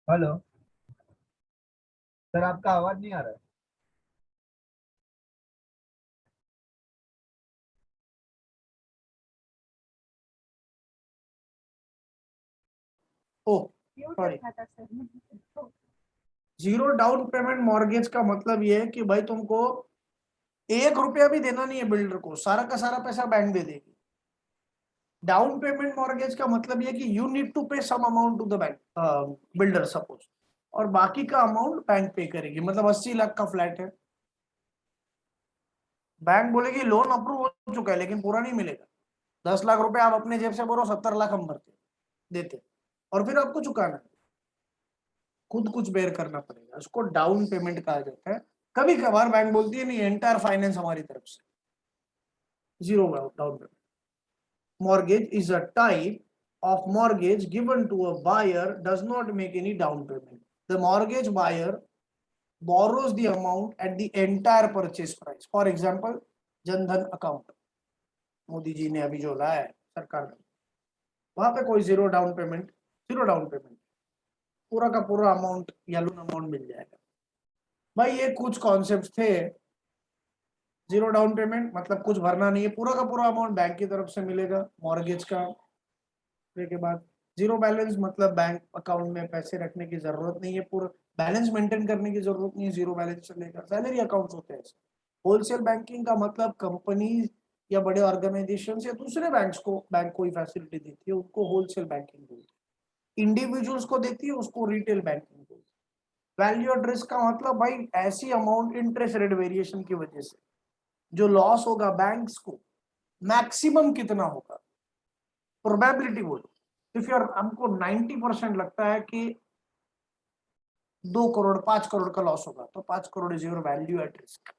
B: Hello sir, आपका आवाज नहीं आ रहा है।
A: Oh sorry, zero down payment mortgage का मतलब ये है कि भाई तुमको 1 रुपया भी देना नहीं है बिल्डर को, सारा का सारा पैसा बैंक दे देगी। डाउन पेमेंट मॉर्गेज का मतलब ये कि you need to pay some amount to the bank, builder suppose, और बाकी का अमाउंट बैंक पे करेगी। मतलब 80 लाख का फ्लैट है, बैंक बोलेगी लोन अप्रूव हो चुका है लेकिन पूरा नहीं मिलेगा। 10 लाख रुपए आप अपने जेब से बोलो, 70 लाख हम भरते देते, और फिर आपको चुकाना है, खुद कुछ बेयर करना पड़ेगा। उसको डाउन पेमेंट कहा जाता है। कभी कभार बैंक बोलती है नहीं, एंटायर फाइनेंस हमारी तरफ से, zero down payment. Mortgage is a type of mortgage given to a buyer, does not make any down payment. The mortgage buyer borrows the amount at the entire purchase price. For example, Jan Dhan account Modi ji ने अभी जो लाया है सरकार ने, वहां पे कोई जीरो डाउन पेमेंट, पूरा का पूरा अमाउंट या लोन अमाउंट मिल जाएगा। भाई ये कुछ कॉन्सेप्ट थे। जीरो डाउन पेमेंट मतलब कुछ भरना नहीं है, पूरा का पूरा अमाउंट बैंक की तरफ से मिलेगा मॉर्गेज का। के बाद जीरो बैलेंस मतलब बैंक अकाउंट में पैसे रखने की जरूरत नहीं है, पूरा बैलेंस मेंटेन करने की जरूरत नहीं है, जीरो बैलेंस चलेगा। सैलरी अकाउंट्स होते हैं। होलसेल बैंकिंग का मतलब कंपनी या बड़े ऑर्गेनाइजेशन या दूसरे बैंक्स को बैंक कोई फैसिलिटी देती है, उनको होलसेल बैंकिंग बोलते हैं। इंडिविजुअल्स को देती है, उसको रिटेल बैंकिंग बोलते हैं। वैल्यू एट रिस्क का मतलब भाई ऐसी अमाउंट इंटरेस्ट रेट वेरिएशन की वजह से जो लॉस होगा बैंक्स को, मैक्सिमम कितना होगा, प्रोबेबिलिटी बोलो। इफ यार हमको 90% लगता है कि 2 करोड़ 5 करोड़ का लॉस होगा, तो 5 crore is your value at risk.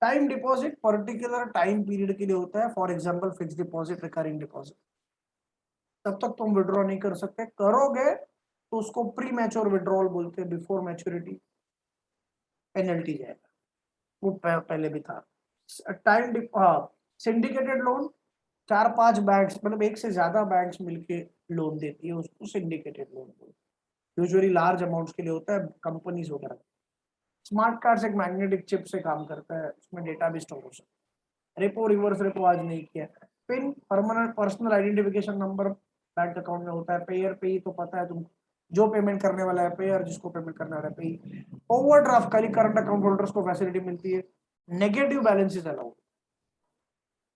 A: Time deposit particular time period के लिए होता है। For example fix deposit, recurring deposit, तब तक तुम विड्रॉ नहीं कर सकते, करोगे तो उसको प्री मैच्योर विड्रॉल बोलते हैं। बिफोर मैच्योरिटी पेनल्टी जाएगा, वो पहले भी था। टाइम सिंडिकेटेड लोन, 4-5 बैंक्स मतलब एक से ज्यादा बैंक्स मिलके लोन देती है, उसको सिंडिकेटेड लोन बोलते हैं। यूजुअली लार्ज अमाउंट्स के लिए होता है, कंपनीज वगैरह। स्मार्ट कार्ड्स एक मैग्नेटिक चिप से काम करता है, उसमें डेटा भी स्टोर हो सकता है। रेपो रिवर्स रेपो आज नहीं किया। Pin permanent personal identification number bank account में होता है। पेयर पे तो पता है तुमको, जो पेमेंट करने वाला है पेयर, जिसको पेमेंट करने वाला है पे। ओवरड्राफ्ट खाली करंट अकाउंट होल्डर्स को फैसिलिटी मिलती है। Negative balances allowed.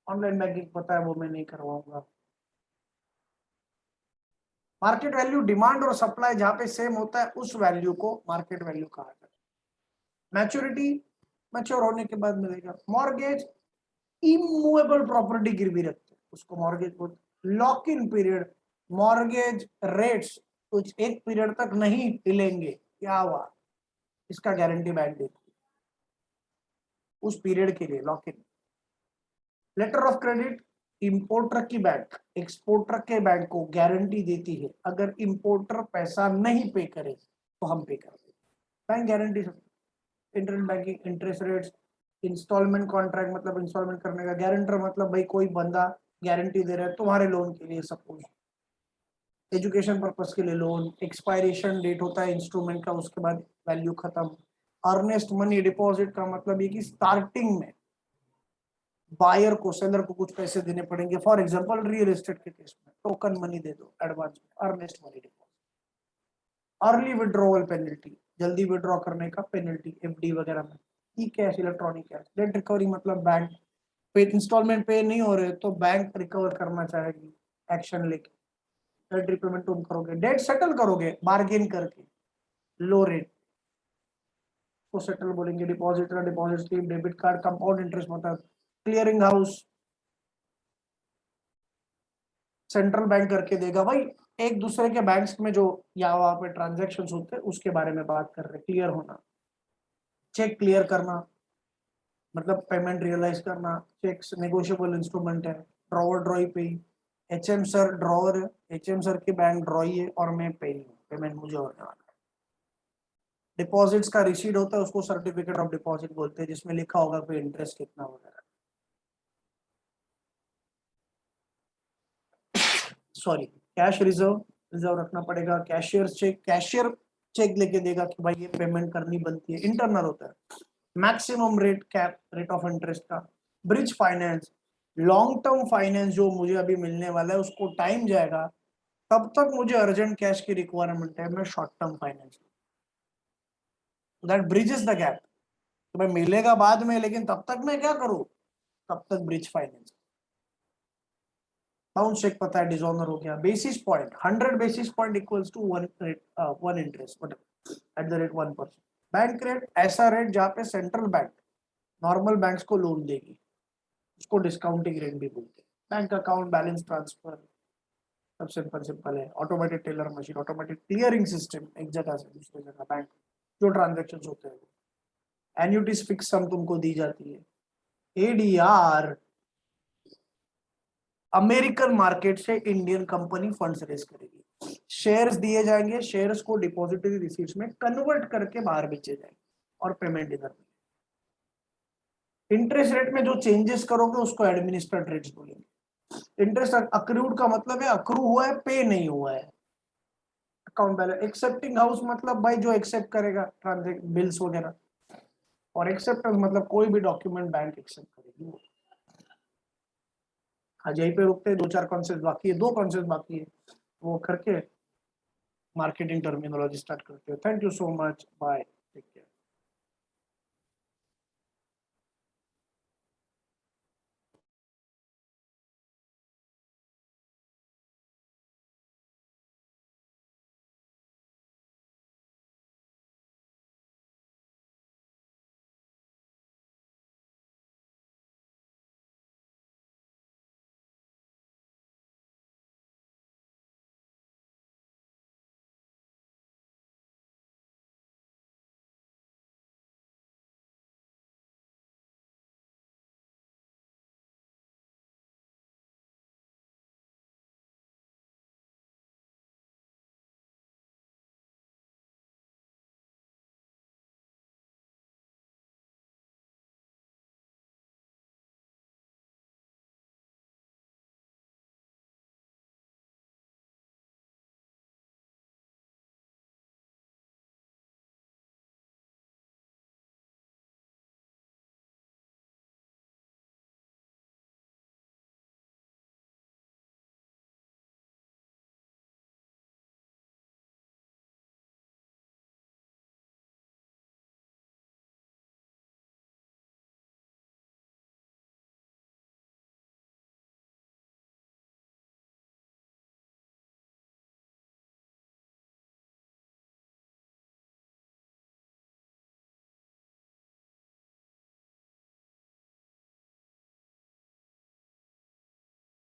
A: Online banking पता है वो मैं नहीं करवाऊंगा। मार्केट वैल्यू डिमांड और सप्लाई जहां पे सेम होता है उस वैल्यू को मार्केट वैल्यू कहा जाता है। मैच्योरिटी मैच्योर होने के बाद मिलेगा। मॉर्गेज इमूवेबल प्रॉपर्टी गिरवी रखते हैं, उसको मॉर्गेज बोलते हैं। Lock in period, mortgage rates कुछ एक पीरियड तक नहीं हिलेंगे, क्या हुआ, इसका गारंटी बैंक देती है उस पीरियड के लिए, lock in. Letter of credit, importer की बैंक एक्सपोर्टर के बैंक को गारंटी देती है, अगर इंपोर्टर पैसा नहीं पे करे तो हम पे कर देंगे, bank guarantee. Internet banking, interest rates, instalment contract मतलब इंस्टॉलमेंट करने का। गारंटर मतलब भाई कोई बंदा गारंटी दे रहा है तुम्हारे लोन के लिए, सपोज एजुकेशन पर्पस के लिए लोन, एक्सपायरेशन डेट होता है इंस्ट्रूमेंट का, उसके बाद वैल्यू खत्म। अर्नेस्ट मनी डिपॉजिट का मतलब ये कि स्टार्टिंग में बायर को सेलर को कुछ पैसे देने पड़ेंगे। फॉर एग्जांपल रियल एस्टेट के केस में टोकन मनी दे दो एडवांस में, earnest money deposit. Early withdrawal penalty, जल्दी विड्रॉ करने का पेनल्टी, एफडी वगैरह में। E cash, electronic cash. Debt recovery मतलब बैंक पे इंस्टॉलमेंट पे नहीं हो रहे तो बैंक रिकवर करना चाहेगी एक्शन लेके, डेट रिपेमेंट तुम करोगे, डेट सेटल करोगे बार्गेन करके लो रेट को सेटल बोलेंगे, depositor deposit slip debit card compound interest मतलब क्लियरिंग हाउस सेंट्रल बैंक करके देगा भाई। एक दूसरे के बैंक्स में जो या वहां पे ट्रांजेक्शन होते हैं उसके बारे में बात कर रहे हैं, क्लियर होना, चेक क्लियर करना मतलब पेमेंट रियलाइज करना, चेक्स नेगोशिएबल इंस्ट्रूमेंट है, ड्रॉवर ड्रॉई पे, एचएम सर ड्रॉवर है, एचएम सर की बैंक ड्रॉई है और मैं पे हूँ, पेमेंट मुझे होने वाला है। डिपॉजिट्स का रिसीट होता है उसको सर्टिफिकेट ऑफ डिपॉजिट बोलते हैं जिसमें लिखा होगा कोई इंटरेस्ट कितना वगैरह। सॉरी, कैश रिजर्व रिजर्व रखना पड़ेगा, कैशियर चेक लेके देगा कि भाई ये पेमेंट करनी बनती है, इंटरनल होता है। Maximum rate cap rate of interest का, bridge finance long term finance जो मुझे अभी मिलने वाला है उसको टाइम जाएगा तब तक मुझे अर्जेंट कैश की रिक्वायरमेंट है, मैं short term finance, that bridges the gap. तो मैं मिलेगा बाद में लेकिन तब तक मैं क्या करूं, तब तक ब्रिज फाइनेंस। बाउंस चेक पता है डिसऑनर हो गया, basis point 100 basis point equals to one interest but at the rate 1%। Bank rate ऐसा रेट जहां पे सेंट्रल बैंक नॉर्मल बैंक्स को लोन देगी, उसको डिस्काउंटिंग रेट भी बोलते हैं। बैंक अकाउंट बैलेंस ट्रांसफर सब सिंपल सिंपल है, automated teller machine, automated clearing system, एक जगह से दूसरी जगह बैंक जो ट्रांजेक्शन होते हैं, एन्युटीज फिक्स सम तुमको दी जाती है। एडीआर अमेरिकन मार्केट से इंडियन कंपनी फंड्स रेज करेगी, शेयर्स दिए जाएंगे, शेयर्स को डिपॉजिटरी रिसीट्स में कन्वर्ट करके बाहर बेचे जाएंगे और पेमेंट इधर। इंटरेस्ट रेट में जो चेंजेस करोगे उसको एडमिनिस्ट्रेट रेट्स बोलेंगे। इंटरेस्ट अक्रूड का मतलब है अक्रू हुआ है पे नहीं हुआ है। अकाउंट बैलेंस एक्सेप्टिंग हाउस मतलब भाई जो एक्सेप्ट करेगा ट्रांजेक्शन बिल्स वगैरह, और एक्सेप्टेंस मतलब कोई भी डॉक्यूमेंट बैंक एक्सेप्ट करेगी। आज यहीं पे रुकते हैं, दो चार कॉन्सेप्ट बाकी है, दो कॉन्सेप्ट बाकी है वो करके मार्केटिंग टर्मिनोलॉजी स्टार्ट करते हैं। Thank you so much, bye, take care.